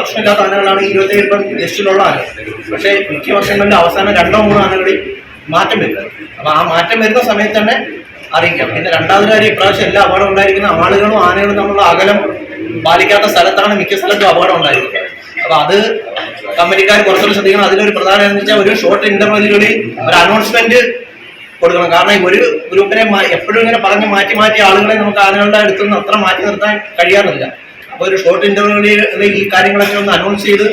പ്രശ്നമില്ലാത്ത ആനകളാണ് 27 ഇപ്പം ലിസ്റ്റിലുള്ള ആനകൾ. പക്ഷേ മിക്ക വർഷങ്ങളിൽ അവസാനം 2-3 ആനകളിൽ മാറ്റം വരുന്നത്. അപ്പൊ ആ മാറ്റം വരുന്ന സമയത്ത് തന്നെ അറിയിക്കാം. പിന്നെ രണ്ടാമത് കാര്യം, ഇപ്രാവശ്യം എല്ലാ അപകടം ഉണ്ടായിരിക്കുന്ന ആളുകളും ആനകളും തമ്മിലുള്ള അകലം പാലിക്കാത്ത സ്ഥലത്താണ് മിക്ക സ്ഥലത്തും അപകടം ഉണ്ടായിരിക്കുന്നത്. അപ്പൊ അത് കമ്പനിക്കാർ കുറച്ചുകൂടി ശ്രദ്ധിക്കണം. അതിലൊരു പ്രധാനം എന്ന് വെച്ചാൽ ഒരു ഷോർട്ട് ഇന്റർവെല്ലുകളിൽ ഒരു അനൗൺസ്മെന്റ് കൊടുക്കണം. കാരണം ഒരു ഗ്രൂപ്പിനെ എപ്പോഴും ഇങ്ങനെ പറഞ്ഞ് മാറ്റി ആളുകളെ നമുക്ക് ആനകളുടെ അടുത്തുനിന്ന് അത്ര മാറ്റി നിർത്താൻ കഴിയാറില്ല. അപ്പോൾ ഒരു ഷോർട്ട് ഇന്റർവെല്ലുകളിൽ ഈ കാര്യങ്ങളൊക്കെ ഒന്ന് അനൗൺസ് ചെയ്ത്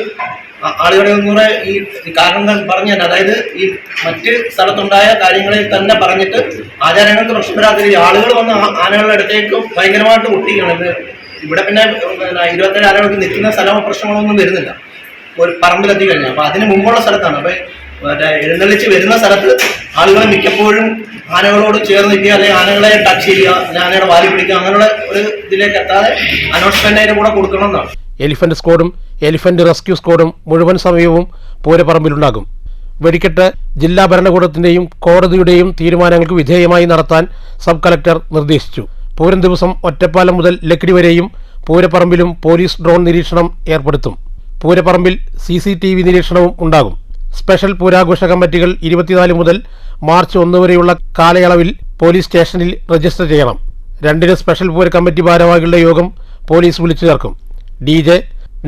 ആളുകളെ ഒന്നുകൂടെ ഈ കാരണങ്ങൾ പറഞ്ഞു തന്നെ, അതായത് ഈ മറ്റ് സ്ഥലത്തുണ്ടായ കാര്യങ്ങളിൽ തന്നെ പറഞ്ഞിട്ട് ആചാരങ്ങൾക്ക് പ്രശ്നം വരാത്ത രീതി ആളുകൾ വന്ന് ആനകളുടെ അടുത്തേക്കും ഭയങ്കരമായിട്ട് ഒട്ടിക്കുകയാണ്. ഇവിടെ പിന്നെ 27 ആനകൾക്ക് നിൽക്കുന്ന സ്ഥലമോ പ്രശ്നങ്ങളൊന്നും വരുന്നില്ല ഒരു പറമ്പിലെത്തി കഴിഞ്ഞാൽ. അപ്പൊ അതിന് മുമ്പുള്ള സ്ഥലത്താണ്. അപ്പൊ എഴുന്നള്ളിച്ച് വരുന്ന സ്ഥലത്ത് ആളുകൾ മിക്കപ്പോഴും ആനകളോട് ചേർന്ന് നിൽക്കുക, അല്ലെങ്കിൽ ആനകളെ ടച്ച് ചെയ്യുക, ആനയുടെ വാലി പിടിക്കുക, അങ്ങനെയുള്ള ഒരു ഇതിലേക്ക് എത്താതെ അനൗൺസ്മെന്റ് കൂടെ കൊടുക്കണം എന്നാണ്. എലിഫന്റ് സ്ക്വാഡും എലിഫന്റ് റെസ്ക്യൂ സ്ക്വാഡും മുഴുവൻ സമയവും പൂരപ്പറമ്പിലുണ്ടാകും. വെടിക്കെട്ട് ജില്ലാ ഭരണകൂടത്തിന്റെയും കോടതിയുടെയും തീരുമാനങ്ങൾക്ക് വിധേയമായി നടത്താൻ സബ് കളക്ടർ നിർദ്ദേശിച്ചു. പൂരം ദിവസം ഒറ്റപ്പാലം മുതൽ ലക്കിടി വരെയും പൂരപ്പറമ്പിലും പോലീസ് ഡ്രോൺ നിരീക്ഷണം ഏർപ്പെടുത്തും. പൂരപ്പറമ്പിൽ CCTV നിരീക്ഷണവും ഉണ്ടാകും. സ്പെഷ്യൽ പൂരാഘോഷ കമ്മിറ്റികൾ 24 മുതൽ മാർച്ച് 1 വരെയുള്ള കാലയളവിൽ പോലീസ് സ്റ്റേഷനിൽ രജിസ്റ്റർ ചെയ്യണം. 2 സ്പെഷ്യൽ പൂര കമ്മിറ്റി ഭാരവാഹികളുടെ യോഗം പോലീസ് വിളിച്ചു ചേർക്കും. DJ,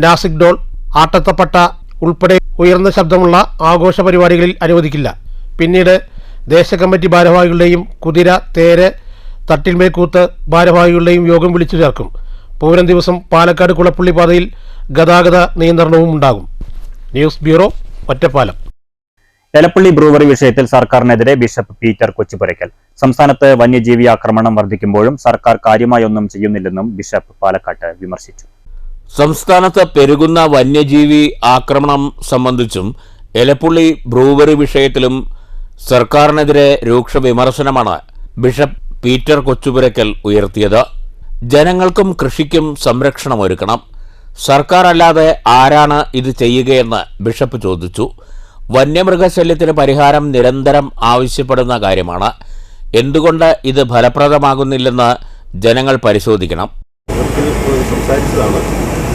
നാസിക് ഡോൾ, ആട്ടത്തപ്പട്ട ഉൾപ്പെടെ ഉയർന്ന ശബ്ദമുള്ള ആഘോഷ പരിപാടികളിൽ അനുവദിക്കില്ല. പിന്നീട് ദേശകമ്മിറ്റി ഭാരവാഹികളുടെയും കുതിര, തേര്, തട്ടിൽമേക്കൂത്ത് ഭാരവാഹികളുടെയും യോഗം വിളിച്ചു ചേർക്കും. പൂരം ദിവസം പാലക്കാട് കുളപ്പള്ളി പാതയിൽ ഗതാഗത നിയന്ത്രണവും ഉണ്ടാകും. News bureau, Ottapalam. Elappally brewery വിഷയത്തിൽ സർക്കാരിനെതിരെ ബിഷപ്പ് പീറ്റർ കൊച്ചുപുരയ്ക്കൽ. സംസ്ഥാനത്ത് വന്യജീവി ആക്രമണം വർദ്ധിക്കുമ്പോഴും സർക്കാർ കാര്യമായൊന്നും ചെയ്യുന്നില്ലെന്നും ബിഷപ്പ് പാലക്കാട്ട് വിമർശിച്ചു. സംസ്ഥാനത്ത് പെരുകുന്ന വന്യജീവി ആക്രമണം സംബന്ധിച്ചും എലപ്പള്ളി ബ്രൂവറി വിഷയത്തിലും സർക്കാരിനെതിരെ രൂക്ഷ വിമർശനമാണ് ബിഷപ്പ് പീറ്റർ കൊച്ചുപുരയ്ക്കൽ ഉയർത്തിയത്. ജനങ്ങൾക്കും കൃഷിക്കും സംരക്ഷണമൊരുക്കണം. സർക്കാർ അല്ലാതെ ആരാണ് ഇത് ചെയ്യുകയെന്ന് ബിഷപ്പ് ചോദിച്ചു. വന്യമൃഗശല്യത്തിന് പരിഹാരം നിരന്തരം ആവശ്യപ്പെടുന്ന കാര്യമാണ്. എന്തുകൊണ്ട് ഇത് ഫലപ്രദമാകുന്നില്ലെന്ന് ജനങ്ങൾ പരിശോധിക്കണം. സംസാരിച്ചതാണ്.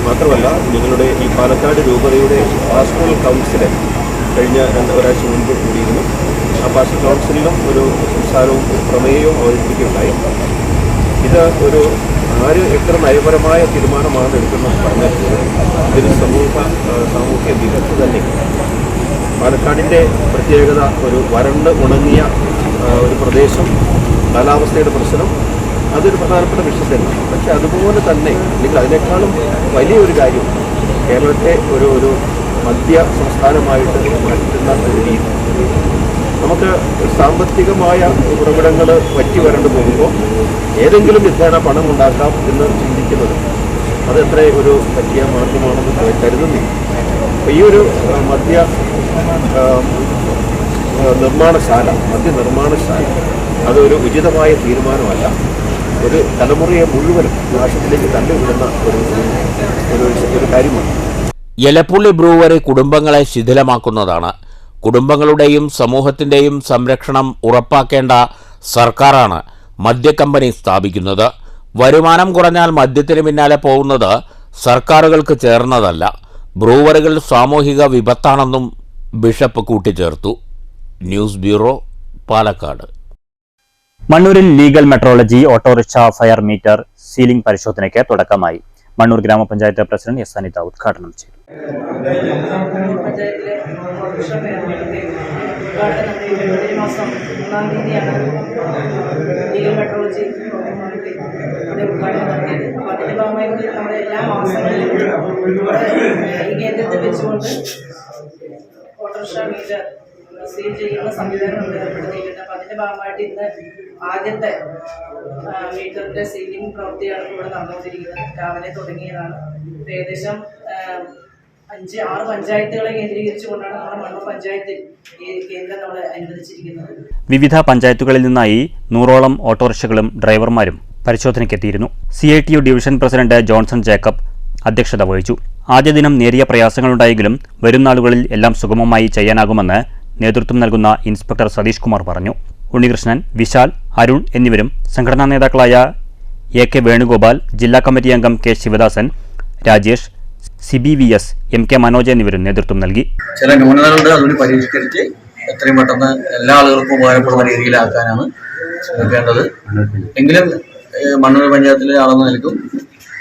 മാത്രമല്ല, നിങ്ങളുടെ ഈ പാലക്കാട് രൂപതയുടെ പാസ്റ്ററൽ കൗൺസില് കഴിഞ്ഞ ഒരാഴ്ച മുൻപ് കൂടിയിരുന്നു. ആ പാസ്റ്ററൽ കൗൺസിലിലും ഒരു സംസാരവും പ്രമേയവും അവതരിപ്പിക്കുകയുണ്ടായി. ഇത് ഒരു ആര് എത്ര നയപരമായ തീരുമാനമാണ് എടുക്കുന്നത് പറഞ്ഞാൽ ഇതിന് സാമൂഹ്യ വിദഗ്ധ തന്നെ. പാലക്കാടിൻ്റെ പ്രത്യേകത ഒരു വരണ്ട് ഉണങ്ങിയ ഒരു പ്രദേശം, കാലാവസ്ഥയുടെ പ്രശ്നം, അതൊരു പ്രധാനപ്പെട്ട വിഷയം തന്നെയാണ്. പക്ഷെ അതുപോലെ തന്നെ അല്ലെങ്കിൽ അതിനേക്കാളും വലിയൊരു കാര്യം കേരളത്തെ ഒരു മധ്യ സംസ്ഥാനമായിട്ട് മാറ്റുന്ന ഒരു രീതി. നമുക്ക് സാമ്പത്തികമായ ഉറവിടങ്ങൾ വറ്റി വരണ്ടു പോകുമ്പോൾ ഏതെങ്കിലും വിധേന പണം ഉണ്ടാക്കാം എന്ന് ചിന്തിക്കുന്നത് അത് എത്ര ഒരു പറ്റിയ മാർഗമാണെന്ന് കരുതുന്നില്ല. അപ്പോൾ ഈ ഒരു മദ്യനിർമ്മാണശാല അതൊരു ഉചിതമായ തീരുമാനമല്ല. ഒരു തലമുറയെ മുഴുവൻ നാശത്തിലേക്ക് തള്ളിവിടുന്ന ഒരു കാര്യമാണ്. എലപ്പള്ളി ബ്രൂവറി കുടുംബങ്ങളെ ശിഥിലമാക്കുന്നതാണ്. കുടുംബങ്ങളുടെയും സമൂഹത്തിന്റെയും സംരക്ഷണം ഉറപ്പാക്കേണ്ട സർക്കാരാണ് മദ്യക്കമ്പനി സ്ഥാപിക്കുന്നത്. വരുമാനം കുറഞ്ഞാൽ മദ്യത്തിന് പിന്നാലെ പോകുന്നത് സർക്കാരുകൾക്ക് ചേർന്നതല്ല. ബ്രൂവറികൾ സാമൂഹിക വിപത്താണെന്നും ബിഷപ്പ് കൂട്ടിച്ചേർത്തു. News bureau, Palakkad. മണ്ണൂരിൽ legal metrology autorickshaw fare meter sealing പരിശോധനയ്ക്ക് തുടക്കമായി. മണ്ണൂർ ഗ്രാമപഞ്ചായത്ത് പ്രസിഡന്റ് എസ് അനിത ഉദ്ഘാടനം ചെയ്തു. ഓട്ടോറിക്ഷ മീറ്റർ സീൽ ചെയ്യുന്ന സംവിധാനം ഏർപ്പെടുത്തിയിട്ടുണ്ട്. അപ്പം അതിൻ്റെ ഭാഗമായിട്ട് ഇന്ന് ആദ്യത്തെ മീറ്ററിൻ്റെ സീലിംഗ് പ്രവൃത്തിയാണ് ഇവിടെ നടന്നുകൊണ്ടിരിക്കുന്നത്. രാവിലെ തുടങ്ങിയതാണ്. ഏകദേശം 5-6 പഞ്ചായത്തുകളെ കേന്ദ്രീകരിച്ചുകൊണ്ടാണ് നമ്മുടെ മണ്ണൂർ പഞ്ചായത്തിൽ ഈ കേന്ദ്രം നമ്മൾ അനുവദിച്ചിരിക്കുന്നത്. വിവിധ പഞ്ചായത്തുകളിൽ നിന്നായി 100ഓളം ഓട്ടോറിക്ഷകളും ഡ്രൈവർമാരും പരിശോധനയ്ക്കെത്തിയിരുന്നു. CITU division president Johnson Jacob അധ്യക്ഷത വഹിച്ചു. ആദ്യ ദിനം നേരിയ പ്രയാസങ്ങളുണ്ടായെങ്കിലും വരും നാളുകളിൽ എല്ലാം സുഗമമായി ചെയ്യാനാകുമെന്ന് നേതൃത്വം നൽകുന്ന ഇൻസ്പെക്ടർ സതീഷ് കുമാർ പറഞ്ഞു. ഉണ്ണികൃഷ്ണൻ, വിശാൽ, അരുൺ എന്നിവരും സംഘടനാ നേതാക്കളായ AK വേണുഗോപാൽ, ജില്ലാ കമ്മിറ്റി അംഗം K Sivadasan, Rajesh, CBVS, MK Manoj എന്നിവരും നേതൃത്വം നൽകി. ചില ന്യൂനതകളുണ്ട്, അതുകൊണ്ട് പരിഷ്കരിച്ച് എത്രയും പെട്ടെന്ന് എല്ലാ ആളുകൾക്കും ഉപകാരപ്പെടുന്ന രീതിയിലാക്കാനാണ് ശ്രമിക്കേണ്ടത്. എങ്കിലും മണ്ണൂർ പഞ്ചായത്തിലെ ആളെന്ന് നിൽക്കും,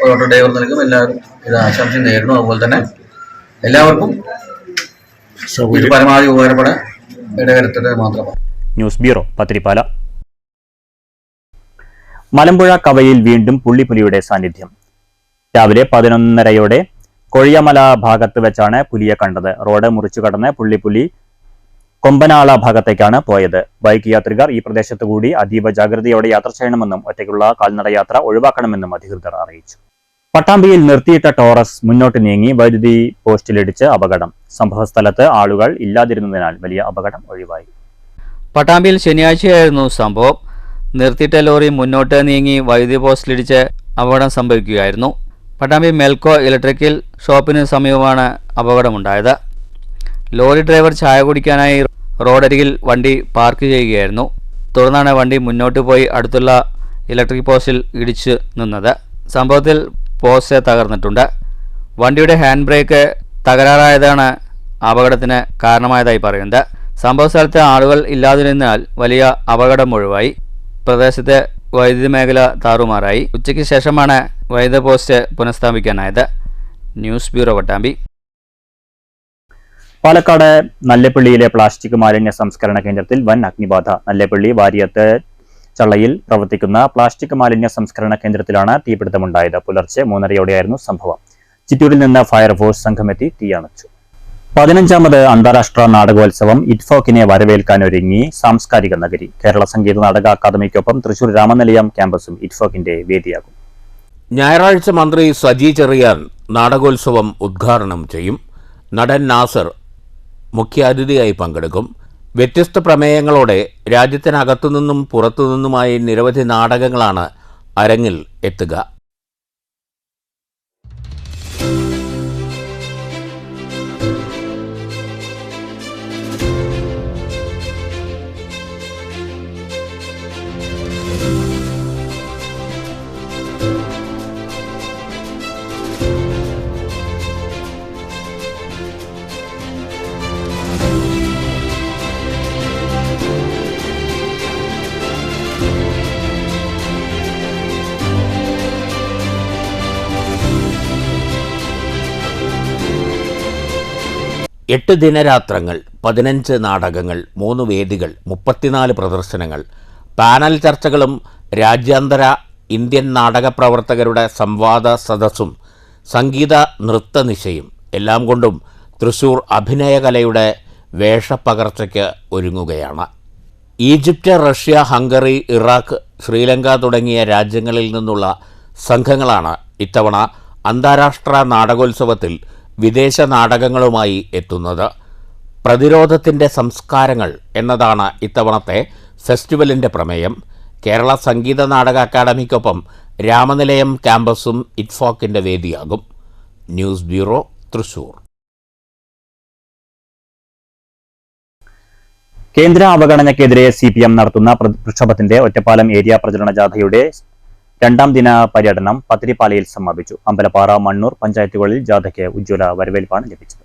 ഓട്ടോ ഡ്രൈവർ നിൽക്കും, എല്ലാവരും ഇത് ആശംസ നേരിടുന്നു. അതുപോലെ തന്നെ എല്ലാവർക്കും ഇത് പരമാവധി ഉപകാരപ്പെടാൻ ഇടവരുത്തത് മാത്രമാണ്. News bureau, Pathirippala. മലമ്പുഴ കവയിൽ വീണ്ടും പുള്ളിപ്പുലിയുടെ സാന്നിധ്യം. രാവിലെ 11:30 കൊഴിയമല ഭാഗത്ത് വെച്ചാണ് പുലിയെ കണ്ടത്. റോഡ് മുറിച്ചു കടന്ന് പുള്ളി കൊമ്പനാള ഭാഗത്തേക്കാണ് പോയത്. ബൈക്ക് യാത്രികർ ഈ പ്രദേശത്തു കൂടി അതീവ ജാഗ്രതയോടെ യാത്ര ചെയ്യണമെന്നും ഒറ്റയ്ക്കുള്ള കാൽനട യാത്ര ഒഴിവാക്കണമെന്നും അധികൃതർ അറിയിച്ചു. പട്ടാമ്പിയിൽ നിർത്തിയിട്ട ടോറസ് മുന്നോട്ട് നീങ്ങി വൈദ്യുതി പോസ്റ്റിലിടിച്ച് അപകടം. സംഭവസ്ഥലത്ത് ആളുകൾ ഇല്ലാതിരുന്നതിനാൽ വലിയ അപകടം ഒഴിവായി. പട്ടാമ്പിയിൽ ശനിയാഴ്ചയായിരുന്നു സംഭവം. നിർത്തിയിട്ട ലോറി മുന്നോട്ട് നീങ്ങി വൈദ്യുതി പോസ്റ്റിലിടിച്ച് അപകടം സംഭവിക്കുകയായിരുന്നു. പട്ടാമ്പി മെൽക്കോ ഇലക്ട്രിക്കൽ ഷോപ്പിന് സമീപമാണ് അപകടമുണ്ടായത്. ലോറി ഡ്രൈവർ ചായ കുടിക്കാനായി റോഡരികിൽ വണ്ടി പാർക്ക് ചെയ്യുകയായിരുന്നു. തുടർന്നാണ് വണ്ടി മുന്നോട്ട് പോയി അടുത്തുള്ള ഇലക്ട്രിക് പോസ്റ്റിൽ ഇടിച്ചു നിന്നത്. സംഭവത്തിൽ പോസ്റ്റ് തകർന്നിട്ടുണ്ട്. വണ്ടിയുടെ ഹാൻഡ് ബ്രേക്ക് തകരാറായതാണ് അപകടത്തിന് കാരണമായതായി പറയുന്നത്. സംഭവ സ്ഥലത്ത് ആളുകൾ ഇല്ലാതിരുന്നാൽ വലിയ അപകടം ഒഴിവായി. പ്രദേശത്തെ വൈദ്യുതി മേഖല താറുമാറായി. ഉച്ചയ്ക്ക് ശേഷമാണ് വൈദ്യുത പോസ്റ്റ് പുനഃസ്ഥാപിക്കാനായത്. News bureau Pattambi. പാലക്കാട് നല്ലേപ്പള്ളിയിലെ പ്ലാസ്റ്റിക് മാലിന്യ സംസ്കരണ കേന്ദ്രത്തിൽ വൻ അഗ്നിബാധ. നല്ലേപ്പള്ളി വാരിയത്ത് ചള്ളയിൽ പ്രവർത്തിക്കുന്ന പ്ലാസ്റ്റിക് മാലിന്യ സംസ്കരണ കേന്ദ്രത്തിലാണ് തീപിടുത്തമുണ്ടായത്. പുലർച്ചെ 3:30യോടെയായിരുന്നു സംഭവം. ചിറ്റൂരിൽ നിന്ന് ഫയർഫോഴ്സ് സംഘമെത്തി തീയണച്ചു. 15ാമത് അന്താരാഷ്ട്ര നാടകോത്സവം ഇറ്റ്ഫോക്കിനെ വരവേൽക്കാനൊരുങ്ങി സാംസ്കാരിക നഗരി. കേരള സംഗീത നാടക അക്കാദമിക്കൊപ്പം തൃശൂർ രാമനിലയം ക്യാമ്പസും ഇറ്റ്ഫോക്കിന്റെ വേദിയാകും. ഞായറാഴ്ച മന്ത്രി സജി ചെറിയാൻ നാടകോത്സവം ഉദ്ഘാടനം ചെയ്യും. നടൻ നാസർ മുഖ്യാതിഥിയായി പങ്കെടുക്കും. വ്യത്യസ്ത പ്രമേയങ്ങളോടെ രാജ്യത്തിനകത്തുനിന്നും പുറത്തുനിന്നുമായി നിരവധി നാടകങ്ങളാണ് അരങ്ങിൽ എത്തുക. എട്ട് ദിനരാത്രങ്ങൾ, 15 നാടകങ്ങൾ, 3 വേദികൾ, 34 പ്രദർശനങ്ങൾ, പാനൽ ചർച്ചകളും രാജ്യാന്തര ഇന്ത്യൻ നാടക പ്രവർത്തകരുടെ സംവാദ സദസ്സും സംഗീത നൃത്തനിശയും എല്ലാം കൊണ്ടും തൃശൂർ അഭിനയകലയുടെ വേഷപ്പകർച്ചയ്ക്ക് ഒരുങ്ങുകയാണ്. Egypt, Russia, Hungary, Iraq, Sri Lanka തുടങ്ങിയ രാജ്യങ്ങളിൽ നിന്നുള്ള സംഘങ്ങളാണ് ഇത്തവണ അന്താരാഷ്ട്ര നാടകോത്സവത്തിൽ വിദേശ നാടകങ്ങളുമായി എത്തുന്നത്. പ്രതിരോധത്തിൻ്റെ സംസ്കാരങ്ങൾ എന്നതാണ് ഇത്തവണത്തെ ഫെസ്റ്റിവലിൻ്റെ പ്രമേയം. കേരള സംഗീത നാടക അക്കാദമിക്കൊപ്പം രാമനിലയം ക്യാമ്പസും ഇറ്റ്ഫോക്കിൻ്റെ വേദിയാകും. News bureau, Thrissur. കേന്ദ്ര അവഗണനയ്ക്കെതിരെ CPM നടത്തുന്ന പ്രക്ഷോഭത്തിന്റെ ഒറ്റപ്പാലം ഏരിയ പ്രചരണ ജാഥയുടെ 2ാം ദിന പര്യടനം പത്തിരിപ്പാലയിൽ സമാപിച്ചു. അമ്പലപ്പാറ, മണ്ണൂർ പഞ്ചായത്തുകളിൽ ജാഥയ്ക്ക് ഉജ്ജ്വല വരവേൽപ്പാണ് ലഭിച്ചത്.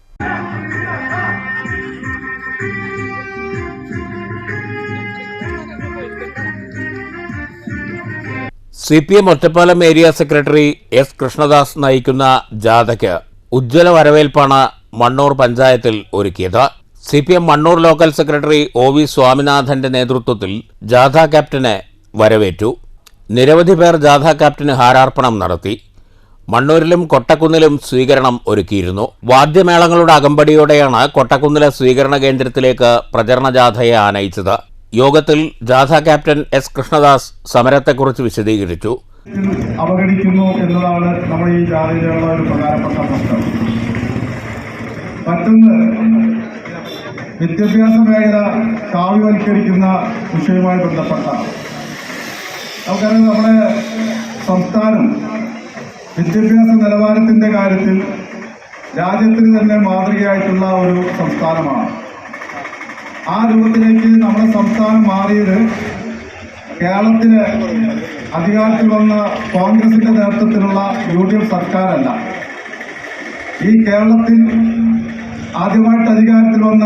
CPM Ottapalam area secretary S. Krishnadas നയിക്കുന്ന ജാഥയ്ക്ക് ഉജ്ജ്വല വരവേൽപ്പാണ് മണ്ണൂർ പഞ്ചായത്തിൽ ഒരുക്കിയത്. CPM Mannur local secretary OV സ്വാമിനാഥന്റെ നേതൃത്വത്തിൽ ജാഥ ക്യാപ്റ്റനെ വരവേറ്റു. നിരവധി പേർ ജാഥ ക്യാപ്റ്റന് ഹാരാർപ്പണം നടത്തി. മണ്ണൂരിലും കൊട്ടക്കുന്നിലും സ്വീകരണം ഒരുക്കിയിരുന്നു. വാദ്യമേളങ്ങളുടെ അകമ്പടിയോടെയാണ് കൊട്ടക്കുന്നിലെ സ്വീകരണ കേന്ദ്രത്തിലേക്ക് പ്രചരണ ജാഥയെ ആനയിച്ചത്. യോഗത്തിൽ ജാഥ ക്യാപ്റ്റൻ S. കൃഷ്ണദാസ് സമരത്തെക്കുറിച്ച് വിശദീകരിച്ചു. അവഗണിക്കുന്നു എന്നതാണ് നമ്മുടെ ഈ ജാഥയിലുള്ള ഒരു പ്രധാനപ്പെട്ട പ്രശ്നം. മറ്റൊന്ന്, വിദ്യാഭ്യാസ മേഖല കാവ്യവൽക്കരിക്കുന്ന വിഷയവുമായി ബന്ധപ്പെട്ട നമുക്കറിയാം, നമ്മുടെ സംസ്ഥാനം വിദ്യാഭ്യാസ നിലവാരത്തിൻ്റെ കാര്യത്തിൽ രാജ്യത്തിന് തന്നെ മാതൃകയായിട്ടുള്ള ഒരു സംസ്ഥാനമാണ്. ആ രൂപത്തിലേക്ക് നമ്മുടെ സംസ്ഥാനം മാറിയത് കേരളത്തിലെ അധികാരത്തിൽ വന്ന കോൺഗ്രസിന്റെ നേതൃത്വത്തിലുള്ള UDF സർക്കാരല്ല. ഈ കേരളത്തിൽ ആദ്യമായിട്ട് അധികാരത്തിൽ വന്ന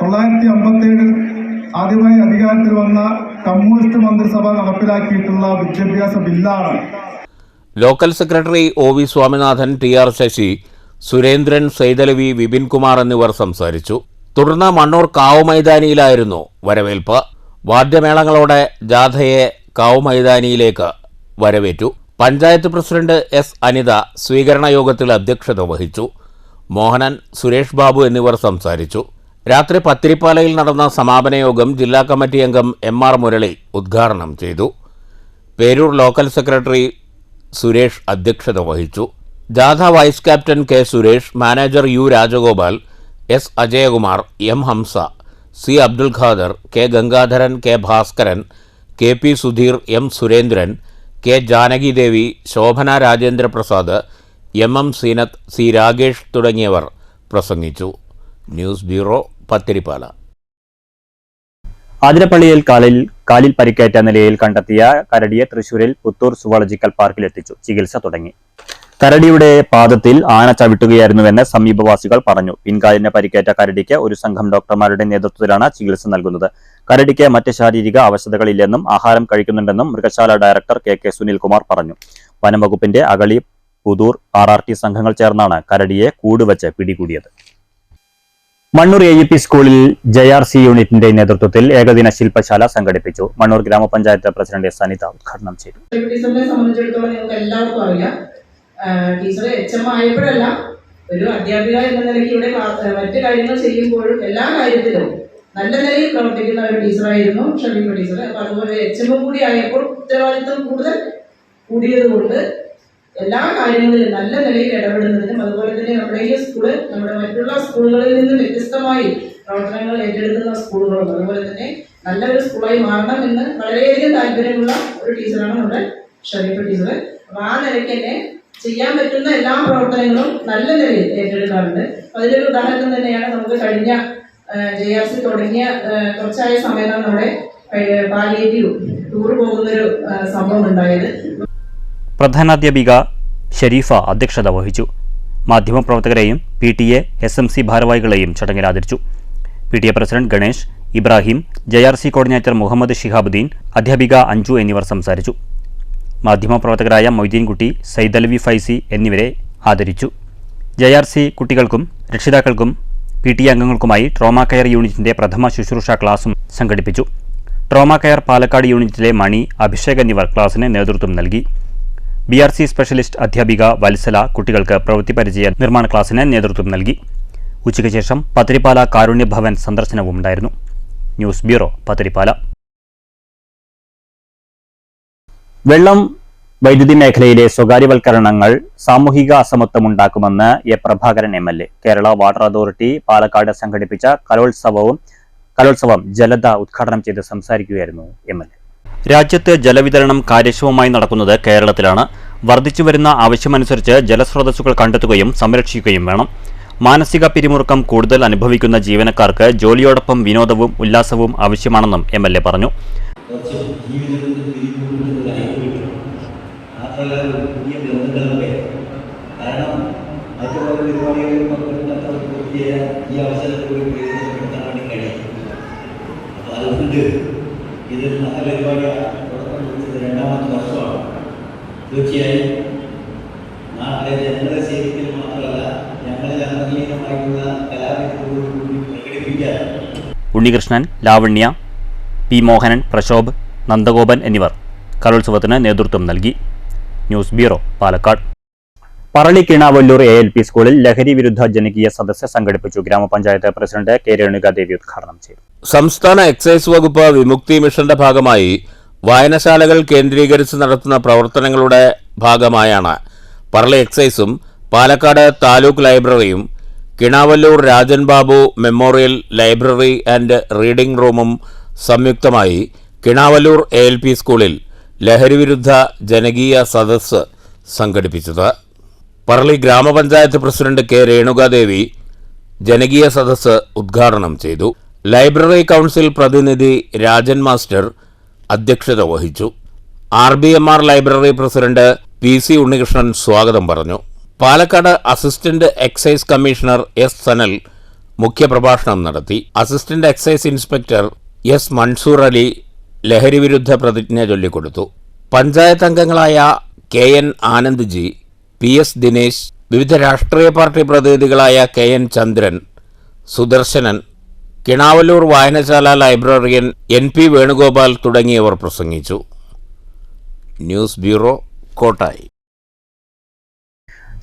957 ആദ്യമായി അധികാരത്തിൽ വന്ന കമ്മ്യൂണിസ്റ്റ് മന്ത്രിസഭ നടപ്പിലാക്കിയിട്ടുള്ള വിദ്യാഭ്യാസ ബില്ലാണ്. Local secretary OV Swaminathan, TR Sasi, Surendran, Saithalavi, Vipin Kumar എന്നിവർ സംസാരിച്ചു. തുടർന്ന് മണ്ണൂർ കാവ് മൈതാനിയിലായിരുന്നു വരവേൽപ്പ്. വാദ്യമേളങ്ങളോടെ ജാഥയെ കാവ് മൈതാനിയിലേക്ക് വരവേറ്റു. പഞ്ചായത്ത് പ്രസിഡന്റ് എസ് അനിത സ്വീകരണ യോഗത്തിൽ അധ്യക്ഷത വഹിച്ചു. മോഹനൻ, സുരേഷ് ബാബു എന്നിവർ സംസാരിച്ചു. രാത്രി പത്തിരിപ്പാലയിൽ നടന്ന സമാപന യോഗം ജില്ലാ കമ്മിറ്റി അംഗം MR മുരളി ഉദ്ഘാടനം ചെയ്തു. പേരൂർ ലോക്കൽ സെക്രട്ടറി സുരേഷ് അധ്യക്ഷത വഹിച്ചു. ജാഥ vice captain K Suresh, manager U Rajagopal, S Ajayakumar, M Hamsa, C Abdul Khader, K Gangadharan, K Bhaskaran, KP Sudheer, M Surendran, K Janaki Devi, Shobhana Rajendra Prasad, MM Seenath, C Ragesh തുടങ്ങിയവർ പ്രസംഗിച്ചു. News bureau, Pathiripala. ആതിരപ്പള്ളിയിൽ കാലിൽ പരിക്കേറ്റ നിലയിൽ കണ്ടെത്തിയ കരടിയെ തൃശൂരിൽ പുത്തൂർ സുവോളജിക്കൽ പാർക്കിൽ എത്തിച്ചു. ചികിത്സ തുടങ്ങി. കരടിയുടെ പാദത്തിൽ ആന ചവിട്ടുകയായിരുന്നുവെന്ന് സമീപവാസികൾ പറഞ്ഞു. പിൻകാലിന് പരിക്കേറ്റ കരടിക്ക് ഒരു സംഘം ഡോക്ടർമാരുടെ നേതൃത്വത്തിലാണ് ചികിത്സ നൽകുന്നത്. കരടിക്ക് മറ്റ് ശാരീരിക അവശതകളില്ലെന്നും ആഹാരം കഴിക്കുന്നുണ്ടെന്നും മൃഗശാല ഡയറക്ടർ KK സുനിൽകുമാർ പറഞ്ഞു. വനംവകുപ്പിന്റെ അകളി, പുതൂർ, RRT സംഘങ്ങൾ ചേർന്നാണ് കരടിയെ കൂടുവച്ച് പിടികൂടിയത്. മണ്ണൂർ AUP സ്കൂളിൽ JRC യൂണിറ്റിന്റെ നേതൃത്വത്തിൽ ഏകദിന ശില്പശാല സംഘടിപ്പിച്ചു. മണ്ണൂർ ഗ്രാമപഞ്ചായത്ത് പ്രസിഡന്റ് സനിത ഉദ്ഘാടനം ചെയ്തു. ടീച്ചറിനെ സംബന്ധിച്ചിടത്തോളം നിങ്ങൾക്ക് എല്ലാവർക്കും അറിയാം, ടീച്ചർ HM ആയപ്പോഴല്ല, ഒരു അധ്യാപിക എന്ന നിലയ്ക്ക് ഇവിടെ മറ്റു കാര്യങ്ങൾ ചെയ്യുമ്പോഴും എല്ലാ കാര്യത്തിലും നല്ല നിലയിൽ പ്രവർത്തിക്കുന്ന ഒരു ടീച്ചറായിരുന്നു ഷമീമ ടീച്ചർ. അപ്പൊ അതുപോലെ HM കൂടി ആയപ്പോൾ ഉത്തരവാദിത്വം കൂടുതൽ കൂടിയതുകൊണ്ട് എല്ലാ കാര്യങ്ങളിലും നല്ല നിലയിൽ ഇടപെടുന്നതിനും അതുപോലെ തന്നെ നമ്മുടെ ഈ സ്കൂള് നമ്മുടെ മറ്റുള്ള സ്കൂളുകളിൽ നിന്നും വ്യത്യസ്തമായി പ്രവർത്തനങ്ങൾ ഏറ്റെടുക്കുന്ന സ്കൂളുകളും അതുപോലെ തന്നെ നല്ലൊരു സ്കൂളായി മാറണമെന്ന് വളരെയധികം താല്പര്യമുള്ള ഒരു ടീച്ചറാണ് നമ്മുടെ ഷമീമ ടീച്ചർ. അപ്പൊ ആ നിലയ്ക്ക് തന്നെ ചെയ്യാൻ പറ്റുന്ന എല്ലാ പ്രവർത്തനങ്ങളും നല്ല നിലയിൽ ഏറ്റെടുക്കാറുണ്ട്. അതിലൊരു ഉദാഹരണം തന്നെയാണ് നമുക്ക് കഴിഞ്ഞ JRC തുടങ്ങിയ കുറച്ചായ സമയത്താണ് നമ്മുടെ പാലിയേറ്റീവ് ടൂർ പോകുന്നൊരു സംഭവം ഉണ്ടായത്. പ്രധാനാധ്യാപിക ഷരീഫ അധ്യക്ഷത വഹിച്ചു. മാധ്യമപ്രവർത്തകരെയും PTA SMC ഭാരവാഹികളെയും ചടങ്ങിൽ ആദരിച്ചു. PTA president Ganesh, Ibrahim, JRC coordinator Muhammad Shihabuddin, അധ്യാപിക അഞ്ജു എന്നിവർ സംസാരിച്ചു. മാധ്യമപ്രവർത്തകരായ മൊയ്തീൻകുട്ടി, സൈദലവി ഫൈസി എന്നിവരെ ആദരിച്ചു. JRC കുട്ടികൾക്കും രക്ഷിതാക്കൾക്കും PTA അംഗങ്ങൾക്കുമായി ട്രോമ കെയർ യൂണിറ്റിന്റെ പ്രഥമ ശുശ്രൂഷ ക്ലാസും സംഘടിപ്പിച്ചു. ട്രോമ കെയർ പാലക്കാട് യൂണിറ്റിലെ മണി, അഭിഷേക് എന്നിവർ ക്ലാസിന് നേതൃത്വം നൽകി. BRC സ്പെഷ്യലിസ്റ്റ് അധ്യാപിക വത്സല കുട്ടികൾക്ക് പ്രവൃത്തി പരിചയ നിർമ്മാണ ക്ലാസിന് നേതൃത്വം നൽകി. ഉച്ചയ്ക്ക് ശേഷം പത്തിരിപ്പാല കാരുണ്യ ഭവൻ സന്ദർശനവും ഉണ്ടായിരുന്നു. News bureau, Pathirippala. വെള്ളം, വൈദ്യുതി മേഖലയിലെ സ്വകാര്യവൽക്കരണങ്ങൾ സാമൂഹിക അസമത്വമുണ്ടാക്കുമെന്ന് A Prabhakaran MLA. Kerala water authority Palakkad സംഘടിപ്പിച്ച കലോത്സവം ജലത ഉദ്ഘാടനം ചെയ്ത് സംസാരിക്കുകയായിരുന്നു MLA. രാജ്യത്ത് ജലവിതരണം കാര്യക്ഷമമായി നടക്കുന്നത് കേരളത്തിലാണ്. വർദ്ധിച്ചുവരുന്ന ആവശ്യമനുസരിച്ച് ജലസ്രോതസ്സുകൾ കണ്ടെത്തുകയും സംരക്ഷിക്കുകയും വേണം. മാനസിക പിരിമുറുക്കം കൂടുതൽ അനുഭവിക്കുന്ന ജീവനക്കാർക്ക് ജോലിയോടൊപ്പം വിനോദവും ഉല്ലാസവും ആവശ്യമാണെന്നും MLA പറഞ്ഞു. ഇത് നല്ല പരിപാടിയാണ്. രണ്ടാമത്തെ വർഷമാണ്. തീർച്ചയായും നാട്ടിലെ ജനങ്ങളെ സേവിക്കൽ മാത്രമല്ല, ഞങ്ങളിൽ അന്തർലീനമായിട്ടുള്ള കലാവിധത്തോടുകൂടി പ്രകടിപ്പിക്കാൻ. ഉണ്ണികൃഷ്ണൻ, ലാവണ്യ, P മോഹനൻ, പ്രശോഭ്, നന്ദഗോപൻ എന്നിവർ കലോത്സവത്തിന് നേതൃത്വം നൽകി. News bureau, Palakkad. Parali Kinavallur ALP സ്കൂളിൽ ലഹരി വിരുദ്ധ ജനകീയ സദസ്സ് സംഘടിപ്പിച്ചു. ഗ്രാമപഞ്ചായത്ത് പ്രസിഡന്റ് K രേണുകാദേവി ഉദ്ഘാടനം ചെയ്തു. സംസ്ഥാന എക്സൈസ് വകുപ്പ് വിമുക്തി മിഷന്റെ ഭാഗമായി വായനശാലകൾ കേന്ദ്രീകരിച്ച് നടത്തുന്ന പ്രവർത്തനങ്ങളുടെ ഭാഗമായാണ് പറളി എക്സൈസും പാലക്കാട് താലൂക്ക് ലൈബ്രറിയും Kinavallur Rajan Babu memorial library and reading റൂമും സംയുക്തമായി കിണാവല്ലൂർ ALP സ്കൂളിൽ ലഹരിവിരുദ്ധ ജനകീയ സദസ്സ് സംഘടിപ്പിച്ചത്. പറളി ഗ്രാമപഞ്ചായത്ത് പ്രസിഡന്റ് K രേണുകാദേവി ജനകീയ സദസ്സ് ഉദ്ഘാടനം ചെയ്തു. ലൈബ്രറി കൗൺസിൽ പ്രതിനിധി രാജൻ മാസ്റ്റർ അധ്യക്ഷത വഹിച്ചു. RBMR library president PC Unnikrishnan സ്വാഗതം പറഞ്ഞു. Palakkad assistant excise commissioner S Sanal മുഖ്യപ്രഭാഷണം നടത്തി. Assistant excise inspector S Mansoor Ali ലഹരിവിരുദ്ധ പ്രതിജ്ഞ ചൊല്ലിക്കൊടുത്തു. പഞ്ചായത്ത് അംഗങ്ങളായ KN Anand G, PS Dinesh, വിവിധ രാഷ്ട്രീയ പാർട്ടി പ്രതിനിധികളായ KN ചന്ദ്രൻ, സുദർശനൻ, കിണാവല്ലൂർ വായനശാല ലൈബ്രറിയൻ NP വേണുഗോപാൽ തുടങ്ങിയവർ പ്രസംഗിച്ചു. News bureau, Kottayi.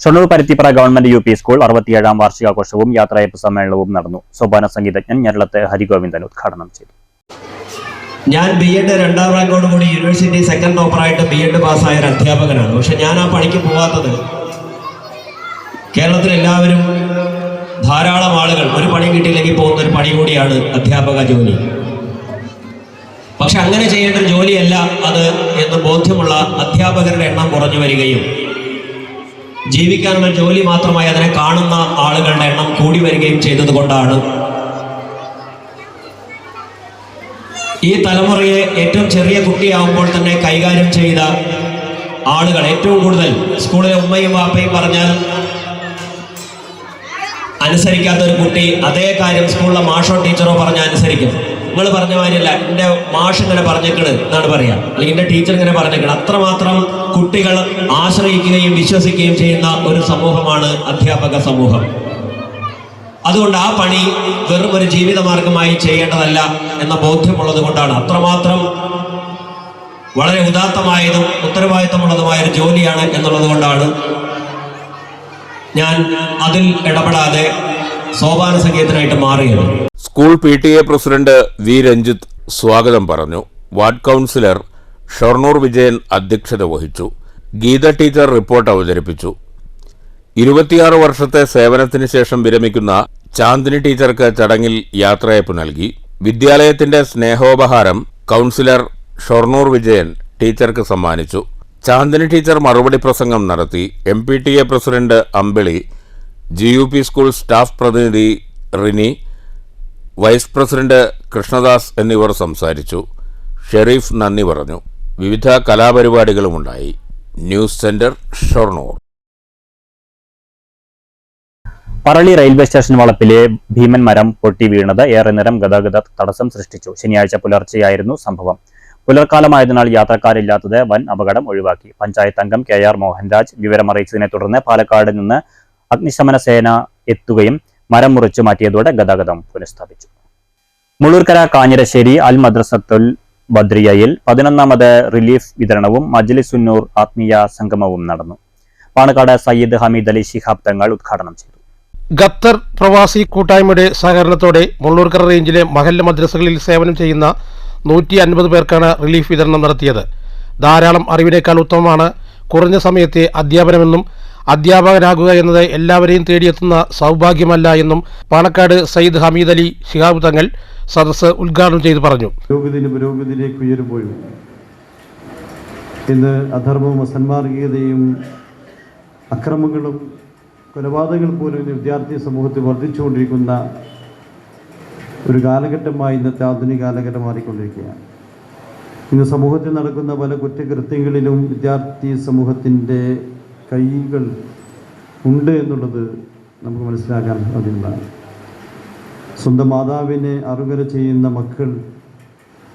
Shoranur Paruthippara government U P school 67-ാം വാർഷികാഘോഷവും യാത്രയയപ്പ് സമ്മേളനവും നടന്നു. സോപാന സംഗീതജ്ഞൻ ഞരളത്ത് ഹരിഗോവിന്ദൻ ഉദ്ഘാടനം ചെയ്തു. ഞാൻ BEd 2ാം റാങ്കോടുകൂടി യൂണിവേഴ്സിറ്റി സെക്കൻഡ് ടോപ്പറായിട്ട് BEd പാസ്സായ ഒരു അധ്യാപകനാണ്. പക്ഷെ ഞാൻ ആ പണിക്ക് പോകാത്തത് കേരളത്തിൽ എല്ലാവരും ധാരാളം ആളുകൾ ഒരു പണി കിട്ടിയില്ലെങ്കിൽ പോകുന്ന ഒരു പണി കൂടിയാണ് അധ്യാപക ജോലി. പക്ഷെ അങ്ങനെ ചെയ്യേണ്ട ഒരു ജോലിയല്ല അത് എന്ന് ബോധ്യമുള്ള അധ്യാപകരുടെ എണ്ണം കുറഞ്ഞു വരികയും ജീവിക്കാനുള്ള ജോലി മാത്രമായി അതിനെ കാണുന്ന ആളുകളുടെ എണ്ണം കൂടി വരികയും ചെയ്തത് കൊണ്ടാണ് ഈ തലമുറയെ ഏറ്റവും ചെറിയ കുട്ടിയാവുമ്പോൾ തന്നെ കൈകാര്യം ചെയ്ത ആളുകൾ ഏറ്റവും കൂടുതൽ സ്കൂളിലെ ഉമ്മയും വാപ്പയും പറഞ്ഞാൽ അനുസരിക്കാത്തൊരു കുട്ടി അതേ കാര്യം സ്കൂളിലെ മാഷോ ടീച്ചറോ പറഞ്ഞാൽ അനുസരിക്കും. നിങ്ങൾ പറഞ്ഞ മാതിരിയല്ല, എൻ്റെ മാഷ് ഇങ്ങനെ പറഞ്ഞേക്കണ് എന്നാണ് പറയാം, അല്ലെങ്കിൽ എൻ്റെ ടീച്ചർ ഇങ്ങനെ പറഞ്ഞേക്കണം. അത്രമാത്രം കുട്ടികൾ ആശ്രയിക്കുകയും വിശ്വസിക്കുകയും ചെയ്യുന്ന ഒരു സമൂഹമാണ് അധ്യാപക സമൂഹം. അതുകൊണ്ട് ആ പണി വെറും ഒരു ജീവിതമാർഗമായി ചെയ്യേണ്ടതല്ല എന്ന ബോധ്യമുള്ളത് കൊണ്ടാണ്, അത്രമാത്രം വളരെ ഉദാത്തമായതും ഉത്തരവാദിത്തമുള്ളതുമായ ഒരു ജോലിയാണ് എന്നുള്ളത് കൊണ്ടാണ് ഞാൻ അതിൽ ഇടപെടാതെ സോപാന സംഗീതത്തിനായിട്ട് മാറിയത്. School PTA president V Ranjith സ്വാഗതം പറഞ്ഞു. വാർഡ് കൗൺസിലർ ഷൊർണൂർ വിജയൻ അധ്യക്ഷത വഹിച്ചു. ഗീത ടീച്ചർ റിപ്പോർട്ട് അവതരിപ്പിച്ചു. 26 വർഷത്തെ സേവനത്തിന് ശേഷം വിരമിക്കുന്ന ചാന്ദിനി ടീച്ചർക്ക് ചടങ്ങിൽ യാത്രയയപ്പ് നൽകി. വിദ്യാലയത്തിന്റെ സ്നേഹോപഹാരം കൗൺസിലർ ഷൊർണൂർ വിജയൻ ടീച്ചർക്ക് സമ്മാനിച്ചു. ചാന്ദിനി ടീച്ചർ മറുപടി പ്രസംഗം നടത്തി. MPTA പ്രസിഡന്റ് അമ്പിളി, GUP സ്കൂൾ സ്റ്റാഫ് പ്രതിനിധി റിനി, വൈസ് പ്രസിഡന്റ് കൃഷ്ണദാസ് എന്നിവർ സംസാരിച്ചു. ഷെരീഫ് നന്ദി പറഞ്ഞു. വിവിധ കലാപരിപാടികളുമുണ്ടായി. News centre Shoranur. Parali railway station വളപ്പിലെ ഭീമൻ മരം പൊട്ടി വീണത് ഏറെ നേരം ഗതാഗത തടസ്സം സൃഷ്ടിച്ചു. ശനിയാഴ്ച പുലർച്ചെയായിരുന്നു സംഭവം. പുലർക്കാലമായതിനാൽ യാത്രക്കാരില്ലാത്തത് വൻ അപകടം ഒഴിവാക്കി. പഞ്ചായത്ത് അംഗം KR മോഹൻരാജ് വിവരമറിയിച്ചതിനെ തുടർന്ന് പാലക്കാട് നിന്ന് അഗ്നിശമന സേന എത്തുകയും മരം മുറിച്ചു മാറ്റിയതോടെ ഗതാഗതം പുനഃസ്ഥാപിച്ചു. മുള്ളൂർക്കര കാഞ്ഞിരശ്ശേരി അൽ മദ്രസത്തുൽ ബദ്രിയയിൽ 11ാമത് റിലീഫ് വിതരണവും മജ്ലിസുന്നൂർ ആത്മീയ സംഗമവും നടന്നു. പാണക്കാട് സയ്യിദ് ഹമീദ് അലി ശിഹാബ് തങ്ങൾ ഉദ്ഘാടനം ചെയ്തു. ഖത്തർ പ്രവാസി കൂട്ടായ്മയുടെ സഹകരണത്തോടെ മുള്ളൂർക്കര റേഞ്ചിലെ മഹല്ല മദ്രസകളിൽ സേവനം ചെയ്യുന്ന 150 പേർക്കാണ് റിലീഫ് വിതരണം നടത്തിയത്. ധാരാളം അറിവിനേക്കാൾ ഉത്തമമാണ് കുറഞ്ഞ സമയത്തെ അധ്യാപനമെന്നും അധ്യാപകനാകുക എന്നത് എല്ലാവരെയും തേടിയെത്തുന്ന സൗഭാഗ്യമല്ല എന്നും പാണക്കാട് സയ്യിദ് ഹമീദ് അലി ശിഹാബ് തങ്ങൾ സദസ്സ് ഉദ്ഘാടനം ചെയ്ത് പറഞ്ഞു. പുരോഗതിയിലേക്ക് ഉയരുമ്പോഴും ഇന്ന് അധർമ്മവും അസന്മാർഗീയതയും അക്രമങ്ങളും കൊലപാതകങ്ങൾ പോലും വിദ്യാർത്ഥി സമൂഹത്തിൽ വർദ്ധിച്ചുകൊണ്ടിരിക്കുന്ന ഒരു കാലഘട്ടമായി ഇന്നത്തെ ആധുനിക കാലഘട്ടം മാറിക്കൊണ്ടിരിക്കുകയാണ്. ഇന്ന് സമൂഹത്തിൽ നടക്കുന്ന പല കുറ്റകൃത്യങ്ങളിലും വിദ്യാർത്ഥി സമൂഹത്തിൻ്റെ കൈകൾ ഉണ്ട് എന്നുള്ളത് നമുക്ക് മനസ്സിലാക്കാൻ സാധ്യമാണ്. സ്വന്തം മാതാവിനെ അറുകൊല ചെയ്യുന്ന മക്കൾ,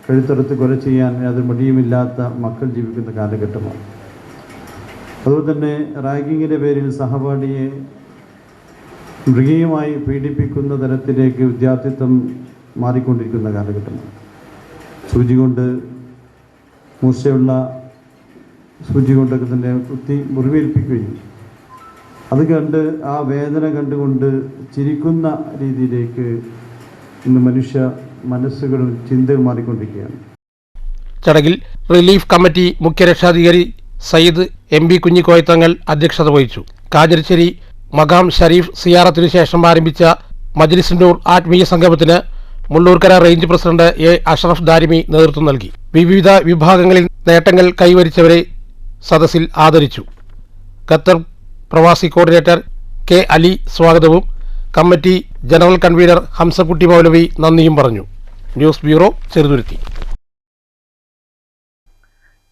കഴുത്തറുത്ത് കൊല ചെയ്യാൻ യാതൊരു മടിയുമില്ലാത്ത മക്കൾ ജീവിക്കുന്ന കാലഘട്ടമാണ്. അതുപോലെ തന്നെ റാഗിങ്ങിൻ്റെ പേരിൽ സഹപാഠിയെ മൃഗീയമായി പീഡിപ്പിക്കുന്ന തരത്തിലേക്ക് വിദ്യാർത്ഥിത്വം മാറിക്കൊണ്ടിരിക്കുന്ന കാലഘട്ടമാണ്. സൂചി കൊണ്ട് മൂർച്ചയുള്ള സൂചി കൊണ്ടൊക്കെ തന്നെ കുത്തി മുറിവേൽപ്പിക്കുകയും അത് കണ്ട് ആ വേദന കണ്ടുകൊണ്ട് ചിരിക്കുന്ന രീതിയിലേക്ക് ഇന്ന് മനുഷ്യ മനസ്സുകളും ചിന്തകൾ മാറിക്കൊണ്ടിരിക്കുകയാണ്. ചടങ്ങിൽ റിലീഫ് കമ്മിറ്റി മുഖ്യ രക്ഷാധികാരി സയ്യിദ് MB കുഞ്ഞിക്കോയ തങ്ങൾ അധ്യക്ഷത വഹിച്ചു. കാഞ്ഞിരശ്ശേരി മഖാം ഷരീഫ് സിയാറത്തിനു ശേഷം ആരംഭിച്ച മജ്ലിസുന്നൂർ ആത്മീയ സംഗമത്തിന് Mullurkara range president A Ashraf Darimi നേതൃത്വം നൽകി. വിവിധ വിഭാഗങ്ങളിൽ നേട്ടങ്ങൾ കൈവരിച്ചവരെ സദസ്സിൽ ആദരിച്ചു. ഖത്തർ പ്രവാസി കോർഡിനേറ്റർ K അലി സ്വാഗതവും കമ്മിറ്റി ജനറൽ കൺവീനർ ഹംസക്കുട്ടി മൗലവി നന്ദിയും പറഞ്ഞു. News bureau, Cheruthuruthy.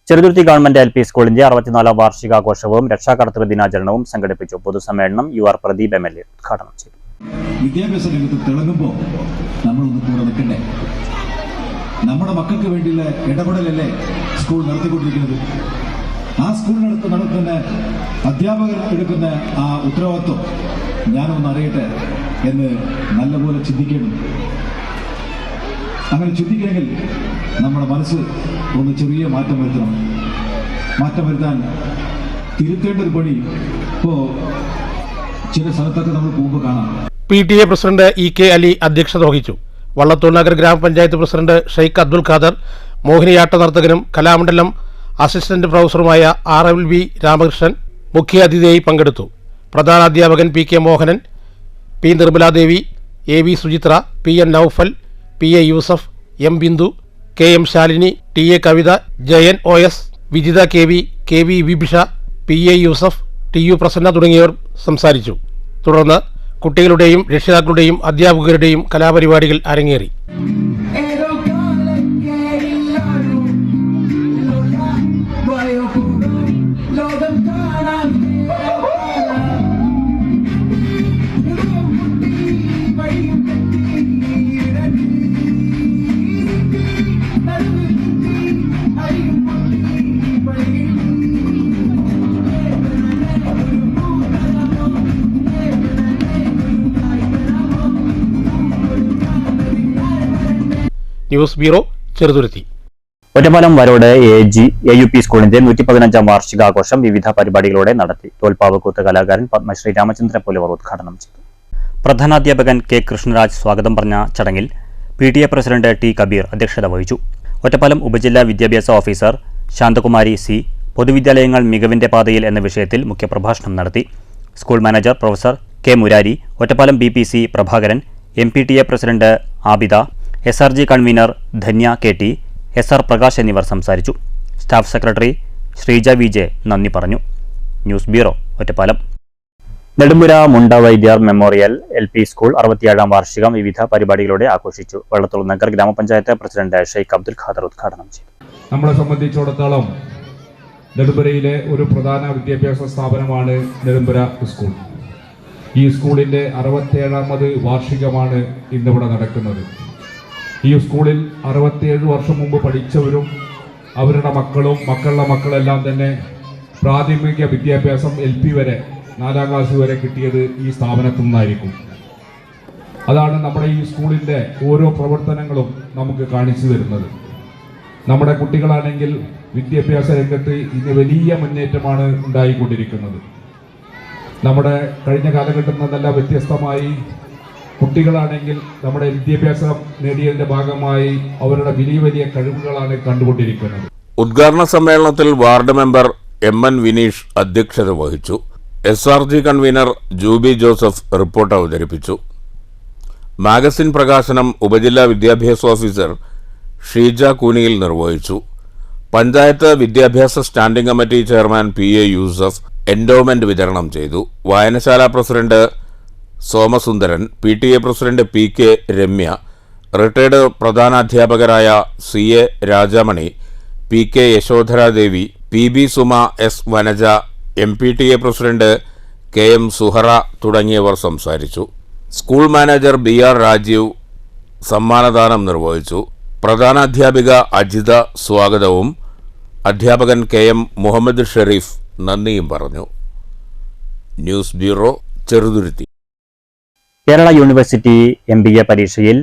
Cheruthuruthy government LP സ്കൂളിന്റെ 64ാം വാർഷികാഘോഷവും രക്ഷാകർതൃ ദിനാചരണവും സംഘടിപ്പിച്ചു. പൊതുസമ്മേളനം UR പ്രദീപ് MLA ഉദ്ഘാടനം ചെയ്തു. വിദ്യാഭ്യാസ രംഗത്ത് തിളങ്ങുമ്പോൾ നമ്മളൊന്ന് കൂടെ നിൽക്കണ്ടേ? നമ്മുടെ മക്കൾക്ക് വേണ്ടിയുള്ള ഇടപെടലല്ലേ സ്കൂൾ നടത്തിക്കൊണ്ടിരിക്കുന്നത്? ആ സ്കൂളിനടുത്ത് നടക്കുന്ന അധ്യാപകർ എടുക്കുന്ന ആ ഉത്തരവാദിത്വം ഞാനൊന്ന് അറിയട്ടെ എന്ന് നല്ലപോലെ ചിന്തിക്കണം. അങ്ങനെ ചിന്തിക്കണമെങ്കിൽ നമ്മുടെ മനസ്സ് ഒന്ന് ചെറിയ മാറ്റം വരുത്തണം. മാറ്റം വരുത്താൻ തിരുത്തേണ്ട ഒരു പണി ഇപ്പോ ചില സ്ഥലത്തൊക്കെ നമ്മൾ പോകുമ്പോൾ കാണാം. PTA പ്രസിഡന്റ് EK അലി അധ്യക്ഷത വഹിച്ചു. വള്ളത്തോൾ നഗർ ഗ്രാമപഞ്ചായത്ത് പ്രസിഡന്റ് ഷെയ്ഖ് അബ്ദുൽ ഖാദർ, മോഹിനിയാട്ട നർത്തകനും കലാമണ്ഡലം അസിസ്റ്റന്റ് പ്രൊഫസറുമായ RLV രാമകൃഷ്ണൻ മുഖ്യാതിഥിയായി പങ്കെടുത്തു. പ്രധാനാധ്യാപകൻ PK Mohanan, P Nirmala Devi, AV Suchitra, PN Noufal, PA Yusuf, M Bindu, KM Shalini, TA കവിത, Jayan OS, Vijitha KV, KV വിഭിഷ, PA Yusuf, TU Prasanna തുടങ്ങിയവർ സംസാരിച്ചു. തുടർന്ന് കുട്ടികളുടെയും രക്ഷിതാക്കളുടെയും അധ്യാപകരുടെയും കലാപരിപാടികൾ അരങ്ങേറി. News bureau, Cheruthuruthy. Ottapalam Varode AUP സ്കൂളിന്റെ 115ാം വാർഷികാഘോഷം വിവിധ പരിപാടികളോടെ നടത്തി. തോൽപ്പാവക്കൂത്ത് കലാകാരൻ പത്മശ്രീ രാമചന്ദ്രൻ പുലവർ ഉദ്ഘാടനം ചെയ്തു. പ്രധാനാധ്യാപകൻ K കൃഷ്ണരാജ് സ്വാഗതം പറഞ്ഞ ചടങ്ങിൽ PTA പ്രസിഡന്റ് T കബീർ അധ്യക്ഷത വഹിച്ചു. ഒറ്റപ്പാലം ഉപജില്ലാ വിദ്യാഭ്യാസ ഓഫീസർ ശാന്തകുമാരി C പൊതുവിദ്യാലയങ്ങൾ മികവിന്റെ പാതയിൽ എന്ന വിഷയത്തിൽ മുഖ്യപ്രഭാഷണം നടത്തി. School manager professor K Murari, Ottapalam BPC Prabhakaran, MPTA president Abida, SRG convener Dhanya KT, SR Prakash എന്നിവർ സംസാരിച്ചു. സ്റ്റാഫ് സെക്രട്ടറി ശ്രീജ VJ നന്ദി പറഞ്ഞു. News bureau, Ottapalam. Nedumpura Munda Vaidyar memorial LP school 67ാം വാർഷികം വിവിധ പരിപാടികളോടെ ആഘോഷിച്ചു. വള്ളത്തോൾ നഗർ ഗ്രാമപഞ്ചായത്ത് പ്രസിഡന്റ് ഷെയ്ഖ് അബ്ദുൽ ഖാദർ ഉദ്ഘാടനം ചെയ്തു. നമ്മളെ സംബന്ധിച്ചിടത്തോളം നെടുമ്പുരയിലെ ഒരു പ്രധാന വിദ്യാഭ്യാസ സ്ഥാപനമാണ് നെടുമ്പുര സ്കൂൾ. ഈ സ്കൂളിൻ്റെ 67ാമത് വാർഷികമാണ് ഇന്നിവിടെ നടക്കുന്നത്. ഈ സ്കൂളിൽ 67 വർഷം മുമ്പ് പഠിച്ചവരും അവരുടെ മക്കളും മക്കളുടെ മക്കളെല്ലാം തന്നെ പ്രാഥമിക വിദ്യാഭ്യാസം LP വരെ 4ാം ക്ലാസ് വരെ കിട്ടിയത് ഈ സ്ഥാപനത്തിൽ നിന്നായിരിക്കും. അതാണ് നമ്മുടെ ഈ സ്കൂളിൻ്റെ ഓരോ പ്രവർത്തനങ്ങളും നമുക്ക് കാണിച്ചു തരുന്നത്. നമ്മുടെ കുട്ടികളാണെങ്കിൽ വിദ്യാഭ്യാസ രംഗത്ത് ഇന്ന് വലിയ മുന്നേറ്റമാണ് ഉണ്ടായിക്കൊണ്ടിരിക്കുന്നത്. നമ്മുടെ കഴിഞ്ഞ കാലഘട്ടത്തിൽ നിന്നെല്ലാം വ്യത്യസ്തമായി കുട്ടികളാണെങ്കിൽ നമ്മുടെ വിദ്യാഭ്യാസം നേടിയതിന്റെ ഭാഗമായി അവരുടെ വലിയ വലിയ കഴിവുകളാണ് കണ്ടുകൊണ്ടിരിക്കുന്നത്. ഉദ്ഘാടന സമ്മേളനത്തിൽ വാർഡ് മെമ്പർ MN വിനീഷ് അധ്യക്ഷത വഹിച്ചു. SRG convener Juby Joseph report അവതരിപ്പിച്ചു. മാഗസിൻ പ്രകാശനം ഉപജില്ലാ വിദ്യാഭ്യാസ ഓഫീസർ ഷീജ കൂനിയിൽ നിർവഹിച്ചു. പഞ്ചായത്ത് വിദ്യാഭ്യാസ standing committee chairman PA Yusuf endowment വിതരണം ചെയ്തു. വായനശാല president Somasundaran, PTA president PK Ramya, retired പ്രധാനാധ്യാപകരായ CA Rajamani, PK Yashodharadevi, PB Suma, S Vanaja, MPTA president KM Suhara തുടങ്ങിയവർ സംസാരിച്ചു. സ്കൂൾ മാനേജർ BR രാജീവ് സമ്മാനദാനം നിർവഹിച്ചു. പ്രധാനാധ്യാപിക അജിത സ്വാഗതവും അധ്യാപകൻ KM മുഹമ്മദ് ഷെരീഫ് നന്ദിയും പറഞ്ഞു. News bureau, Cheruthuruthy. Kerala university MBA പരീക്ഷയിൽ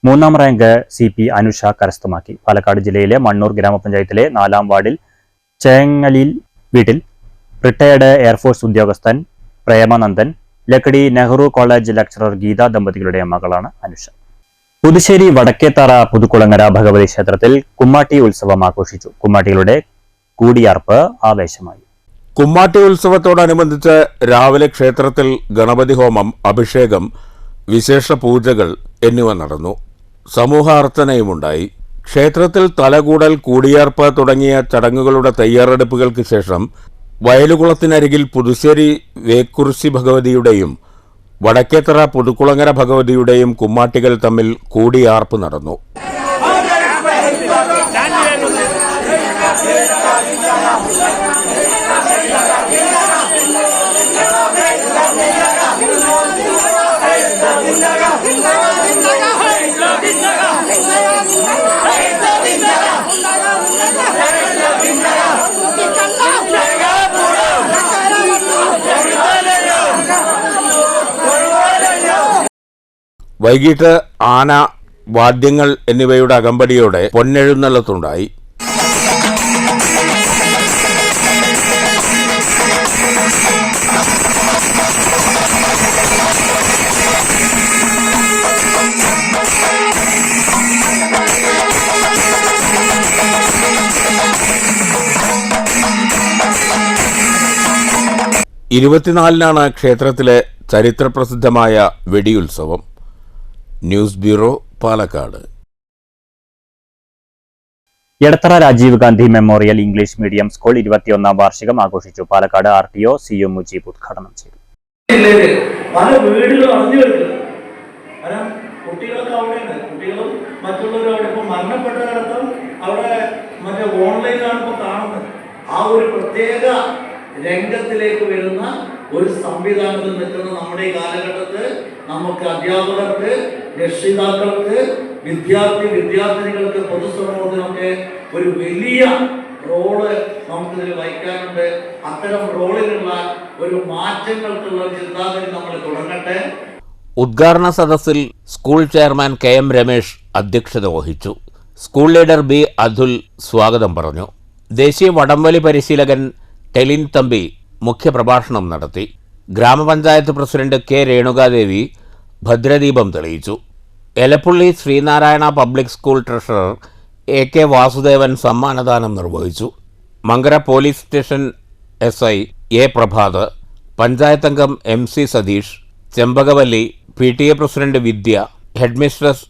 3ാം റാങ്ക് CP അനുഷ കരസ്ഥമാക്കി. പാലക്കാട് ജില്ലയിലെ മണ്ണൂർ ഗ്രാമപഞ്ചായത്തിലെ 4ാം വാർഡിൽ ചേങ്ങലിൽ വീട്ടിൽ റിട്ടയർഡ് എയർഫോഴ്സ് ഉദ്യോഗസ്ഥൻ പ്രേമനന്ദൻ, ലക്കടി നെഹ്റു കോളേജ് ലെക്ചറർ ഗീത ദമ്പതികളുടെ മകളാണ് അനുഷ. പുതുശ്ശേരി വടക്കേത്തറ പുതുക്കുളങ്ങര ഭഗവതി ക്ഷേത്രത്തിൽ കുമ്മാട്ടി ഉത്സവം ആഘോഷിച്ചു. കുമ്മാട്ടികളുടെ കൂടിയാർപ്പ് ആവേശമായി. കുമ്മാട്ടി ഉത്സവത്തോടനുബന്ധിച്ച് രാവിലെ ക്ഷേത്രത്തിൽ ഗണപതി ഹോമം, അഭിഷേകം, വിശേഷ പൂജകൾ എന്നിവ നടന്നു. സമൂഹാർച്ചനയുമുണ്ടായി. ക്ഷേത്രത്തിൽ തലകൂടൽ, കൂടിയാർപ്പ് തുടങ്ങിയ ചടങ്ങുകളുടെ തയ്യാറെടുപ്പുകൾക്ക് ശേഷം വയലുകുളത്തിനരികിൽ പുതുശ്ശേരി വേക്കുറിശി ഭഗവതിയുടെയും വടക്കേത്തറ പുതുക്കുളങ്ങര ഭഗവതിയുടെയും കുമ്മാട്ടികൾ തമ്മിൽ കൂടിയാർപ്പ് നടന്നു. വൈകിട്ട് ആന, വാദ്യങ്ങൾ എന്നിവയുടെ അകമ്പടിയോടെ പൊന്നെഴുന്നള്ളത്തുണ്ടായി. 24-നാണ് ക്ഷേത്രത്തിലെ ചരിത്രപ്രസിദ്ധമായ വെടിയുത്സവം. News bureau, Palakkad. Edathara Rajiv Gandhi memorial English medium school 21ാം വാർഷികം ആഘോഷിച്ചു. പാലക്കാട് RTO CU മുജീബ് ഉദ്ഘാടനം ചെയ്തു. പല വീടുകളും അറിഞ്ഞു വരുന്നത് കാരണം കുട്ടികളൊക്കെ അവിടെയാണ്, കുട്ടികളും മറ്റുള്ളവരും അവിടെ ഇപ്പോൾ മരണപ്പെട്ടവരടക്കം അവിടെ മറ്റേ ഓൺലൈനിലാണ് ഇപ്പോൾ കാണുന്നത്. ആ ഒരു പ്രത്യേക രംഗത്തിലേക്ക് വരുന്ന ഒരു സംവിധാനത്തിൽ നിൽക്കുന്ന നമ്മുടെ ഈ കാലഘട്ടത്തിൽ നമുക്ക് അധ്യാപകർക്ക്, രക്ഷിതാക്കൾക്ക്, വിദ്യാർത്ഥിനികൾക്ക്, പൊതുസമൂഹത്തിനൊക്കെ ഒരു വലിയ റോള് നമുക്കിതിൽ വഹിക്കാനുണ്ട്. അത്തരം റോളിലുള്ള ഒരു മാറ്റങ്ങൾക്കുള്ള ചിന്താഗതി നമ്മൾ തുടങ്ങട്ടെ. ഉദ്ഘാടന സദസ്സിൽ സ്കൂൾ ചെയർമാൻ KM രമേശ് അധ്യക്ഷത വഹിച്ചു. സ്കൂൾ ലീഡർ B അതുൽ സ്വാഗതം പറഞ്ഞു. ദേശീയ വടംവലി പരിശീലകൻ ടെലിൻ തമ്പി മുഖ്യപ്രഭാഷണം നടത്തി. ഗ്രാമപഞ്ചായത്ത് പ്രസിഡന്റ് K രേണുകാദേവി ഭദ്രദീപം തെളിയിച്ചു. Elappully Sreenarayana public school treasurer AK Vasudevan സമ്മാനദാനം നിർവഹിച്ചു. Mankara police station SI A Prabhath, panchayat അംഗം MC Satheesh, Chempakavalli, PTA president Vidya, headmistress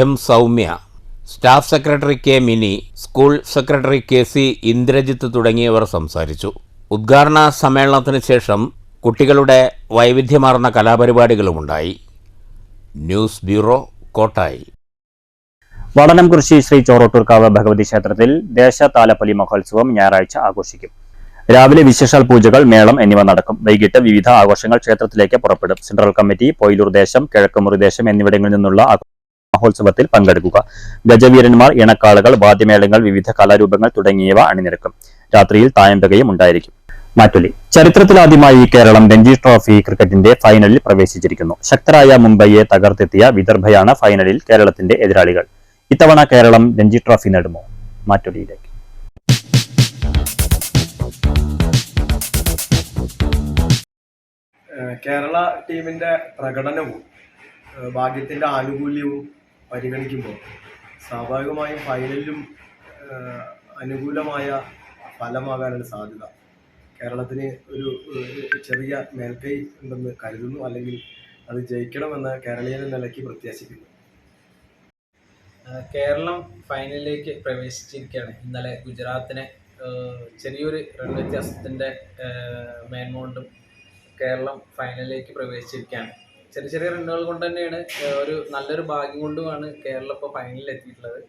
M Soumya, staff secretary K Mini, school secretary KC Indrajith തുടങ്ങിയവർ സംസാരിച്ചു. ഉദ്ഘാടന സമ്മേളനത്തിന് ശേഷം കുട്ടികളുടെ വൈവിധ്യമാർന്ന കലാപരിപാടികളുമുണ്ടായി. News bureau, Kottayi. വടനംകുറിശി ശ്രീ ചോറോട്ടൂർക്കാവ് ഭഗവതി ക്ഷേത്രത്തിൽ ദേശതാലപ്പൊലി മഹോത്സവം ഞായറാഴ്ച ആഘോഷിക്കും. രാവിലെ വിശേഷാൽ പൂജകൾ, മേളം എന്നിവ നടക്കും. വൈകിട്ട് വിവിധ ആഘോഷങ്ങൾ ക്ഷേത്രത്തിലേക്ക് പുറപ്പെടും. സെൻട്രൽ കമ്മിറ്റി, പൊയിലൂർ ദേശം, കിഴക്കുമുറി ദേശം എന്നിവിടങ്ങളിൽ നിന്നുള്ള മഹോത്സവത്തിൽ പങ്കെടുക്കുക. ഗജവീരന്മാർ, ഇണക്കാളുകൾ, വാദ്യമേളങ്ങൾ, വിവിധ കലാരൂപങ്ങൾ തുടങ്ങിയവ അണിനിരക്കും. രാത്രിയിൽ തായമ്പകയും ഉണ്ടായിരിക്കും. മാറ്റൊലി. ചരിത്രത്തിലാദ്യമായി കേരളം രഞ്ജി ട്രോഫി ക്രിക്കറ്റിന്റെ ഫൈനലിൽ പ്രവേശിച്ചിരിക്കുന്നു. ശക്തരായ മുംബൈയെ തകർത്തെത്തിയ വിദർഭയാണ് ഫൈനലിൽ കേരളത്തിന്റെ എതിരാളികൾ. ഇത്തവണ കേരളം രഞ്ജി ട്രോഫി നേടുമോ? മാറ്റൊലിയിലേക്ക്. കേരള ടീമിന്റെ പ്രകടനവും ഭാഗ്യത്തിന്റെ ആനുകൂല്യവും പരിഗണിക്കുമ്പോൾ സ്വാഭാവികമായും ഫൈനലിലും അനുകൂലമായ ഫലമാകാനാണ് സാധ്യത. കേരളത്തിന് ഒരു ചെറിയ മേൽക്കൈ ഉണ്ടെന്ന് കരുതുന്നു, അല്ലെങ്കിൽ അത് ജയിക്കണമെന്ന് കേരളീയ നിലയ്ക്ക് പ്രത്യാശിക്കുന്നു. കേരളം ഫൈനലിലേക്ക് പ്രവേശിച്ചിരിക്കുകയാണ്. ഇന്നലെ ഗുജറാത്തിനെ ചെറിയൊരു റൺ വ്യത്യാസത്തിൻ്റെ മേന്മകൊണ്ടും കേരളം ഫൈനലിലേക്ക് പ്രവേശിച്ചിരിക്കുകയാണ്. ചെറിയ ചെറിയ റണ്ണുകൾ കൊണ്ട് തന്നെയാണ്, ഒരു നല്ലൊരു ഭാഗ്യം കൊണ്ടുമാണ് കേരളം ഇപ്പോൾ ഫൈനലിൽ എത്തിയിട്ടുള്ളത്.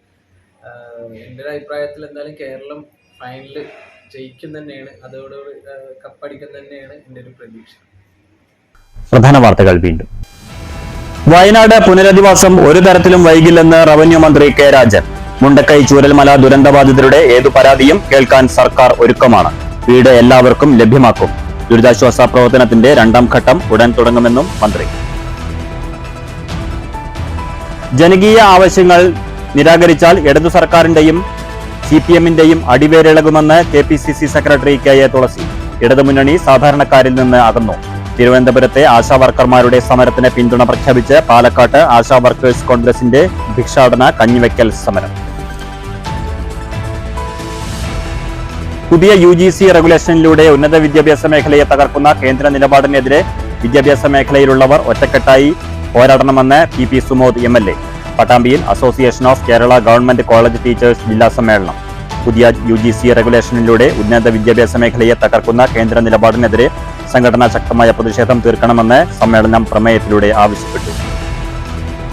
എൻ്റെ ഒരു അഭിപ്രായത്തിൽ എന്തായാലും കേരളം ഫൈനലിൽ ജയിക്കും തന്നെയാണ്, അതോടുകൂടി കപ്പടിക്കും തന്നെയാണ് എൻ്റെ ഒരു പ്രതീക്ഷ. പ്രധാന വാർത്തകൾ വീണ്ടും. വയനാട് പുനരധിവാസം ഒരു തരത്തിലും വൈകില്ലെന്ന് റവന്യൂ മന്ത്രി K രാജൻ. മുണ്ടക്കൈ ചൂരൽമല ദുരന്തബാധിതരുടെ ഏതു പരാതിയും കേൾക്കാൻ സർക്കാർ ഒരുക്കമാണ്. വീട് എല്ലാവർക്കും ലഭ്യമാക്കും. ദുരിതാശ്വാസ പ്രവർത്തനത്തിന്റെ 2ാം ഘട്ടം ഉടൻ തുടങ്ങുമെന്നും മന്ത്രി. ജനകീയ ആവശ്യങ്ങൾ നിരാകരിച്ചാൽ ഇടതു സർക്കാരിന്റെയും CPM-ന്റെയും അടിവേരിളകുമെന്ന് KPCC സെക്രട്ടറി KA തുളസി. ഇടതുമുന്നണി സാധാരണക്കാരിൽ നിന്ന് അകന്നു. തിരുവനന്തപുരത്തെ ആശാവർക്കർമാരുടെ സമരത്തിന് പിന്തുണ പ്രഖ്യാപിച്ച് പാലക്കാട്ട് ആശാ വർക്കേഴ്സ് കോൺഗ്രസിന്റെ ഭിക്ഷാടന കഞ്ഞിവെക്കൽ സമരം. പുതിയ UGC റെഗുലേഷനിലൂടെ ഉന്നത വിദ്യാഭ്യാസ മേഖലയെ തകർക്കുന്ന കേന്ദ്ര നിലപാടിനെതിരെ വിദ്യാഭ്യാസ മേഖലയിലുള്ളവർ ഒറ്റക്കെട്ടായി പോരാടണമെന്ന് PP സുമോദ് MLA. പട്ടാമ്പിയിൽ association of Kerala government college teachers ജില്ലാ സമ്മേളനം. പുതിയ UGC റെഗുലേഷനിലൂടെ ഉന്നത വിദ്യാഭ്യാസ മേഖലയെ തകർക്കുന്ന കേന്ദ്ര നിലപാടിനെതിരെ സംഘടന ശക്തമായ പ്രതിഷേധം തീർക്കണമെന്ന് സമ്മേളനം പ്രമേയത്തിലൂടെ ആവശ്യപ്പെട്ടു.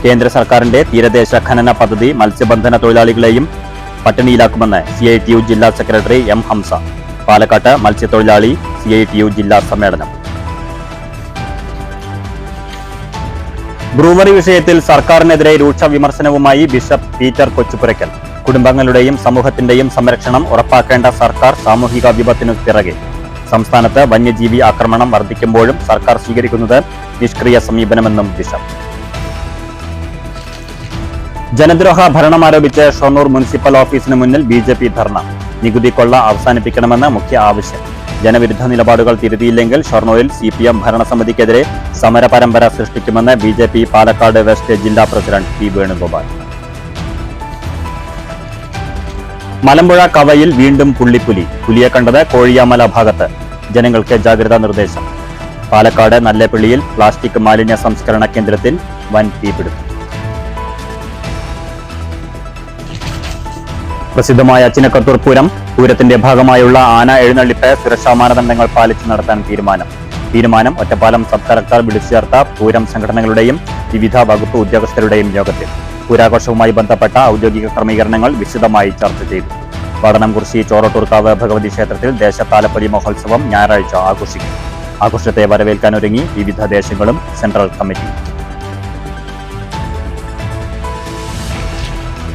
കേന്ദ്ര സർക്കാരിന്റെ തീരദേശ ഖനന പദ്ധതി മത്സ്യബന്ധന തൊഴിലാളികളെയും പട്ടിണിയിലാക്കുമെന്ന് CITU ജില്ലാ സെക്രട്ടറി M ഹംസ. പാലക്കാട്ട് മത്സ്യത്തൊഴിലാളി CITU ജില്ലാ സമ്മേളനം. ബ്രൂവറി വിഷയത്തിൽ സർക്കാരിനെതിരെ രൂക്ഷ വിമർശനവുമായി ബിഷപ്പ് പീറ്റർ കൊച്ചുപുരയ്ക്കൽ. കുടുംബങ്ങളുടെയും സമൂഹത്തിന്റെയും സംരക്ഷണം ഉറപ്പാക്കേണ്ട സർക്കാർ സാമൂഹിക വിപത്തിനു പിറകെ. സംസ്ഥാനത്ത് വന്യജീവി ആക്രമണം വർദ്ധിക്കുമ്പോഴും സർക്കാർ സ്വീകരിക്കുന്നത് നിഷ്ക്രിയ സമീപനമെന്നും ബിഷപ്പ്. ജനദ്രോഹ ഭരണമാരോപിച്ച് ഷൊർണൂർ മുനിസിപ്പൽ ഓഫീസിന് മുന്നിൽ BJP ധർണ. നികുതി കൊള്ള അവസാനിപ്പിക്കണമെന്ന് മുഖ്യ ആവശ്യം. ജനവിരുദ്ധ നിലപാടുകൾ തിരുത്തിയില്ലെങ്കിൽ ഷൊർണൂരിൽ CPM ഭരണസമിതിക്കെതിരെ സമര പരമ്പര സൃഷ്ടിക്കുമെന്ന് BJP പാലക്കാട് വെസ്റ്റ് ജില്ലാ പ്രസിഡന്റ് P വേണുഗോപാൽ. മലമ്പുഴ കവയിൽ വീണ്ടും പുള്ളിപ്പുലി. പുലിയെ കണ്ടത് കോഴിയാമല ഭാഗത്ത്. ജനങ്ങൾക്ക് ജാഗ്രതാ നിർദ്ദേശം. പാലക്കാട് നല്ലേപ്പിള്ളിയിൽ പ്ലാസ്റ്റിക് മാലിന്യ സംസ്കരണ കേന്ദ്രത്തിൽ വൻ തീപിടുത്തം. പ്രസിദ്ധമായ ചിനക്കത്തൂർ പൂരം, പൂരത്തിന്റെ ഭാഗമായുള്ള ആന എഴുന്നള്ളിപ്പ് സുരക്ഷാ മാനദണ്ഡങ്ങൾ പാലിച്ച് നടത്താൻ തീരുമാനം ഒറ്റപ്പാലം സബ് കളക്ടർ വിളിച്ചു ചേർത്ത പൂരം സംഘടനകളുടെയും വിവിധ വകുപ്പ് ഉദ്യോഗസ്ഥരുടെയും യോഗത്തിൽ. പൂരാഘോഷവുമായി ബന്ധപ്പെട്ട ഔദ്യോഗിക ക്രമീകരണങ്ങൾ വിശദമായി ചർച്ച ചെയ്തു. വടനംകുറിശി ചോറട്ടൂർക്കാവ് ഭഗവതി ക്ഷേത്രത്തിൽ ദേശത്താലപ്പൊലി മഹോത്സവം ഞായറാഴ്ച ആഘോഷിക്കും. ആഘോഷത്തെ വരവേൽക്കാനൊരുങ്ങി വിവിധ ദേശങ്ങളും സെൻട്രൽ കമ്മിറ്റി.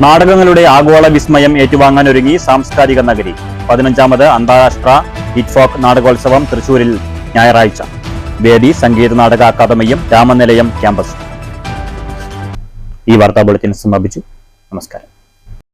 നാടകങ്ങളുടെ ആഗോള വിസ്മയം ഏറ്റുവാങ്ങാനൊരുങ്ങി സാംസ്കാരിക നഗരി. 15ാമത് അന്താരാഷ്ട്ര ഹിറ്റ്ഫോക്ക് നാടകോത്സവം തൃശൂരിൽ ഞായറാഴ്ച. വേദി സംഗീത നാടക അക്കാദമിയും രാമനിലയം ക്യാമ്പസും. ഈ വാർത്താ ബുള്ളറ്റിൻ സമാപിച്ചു. നമസ്കാരം.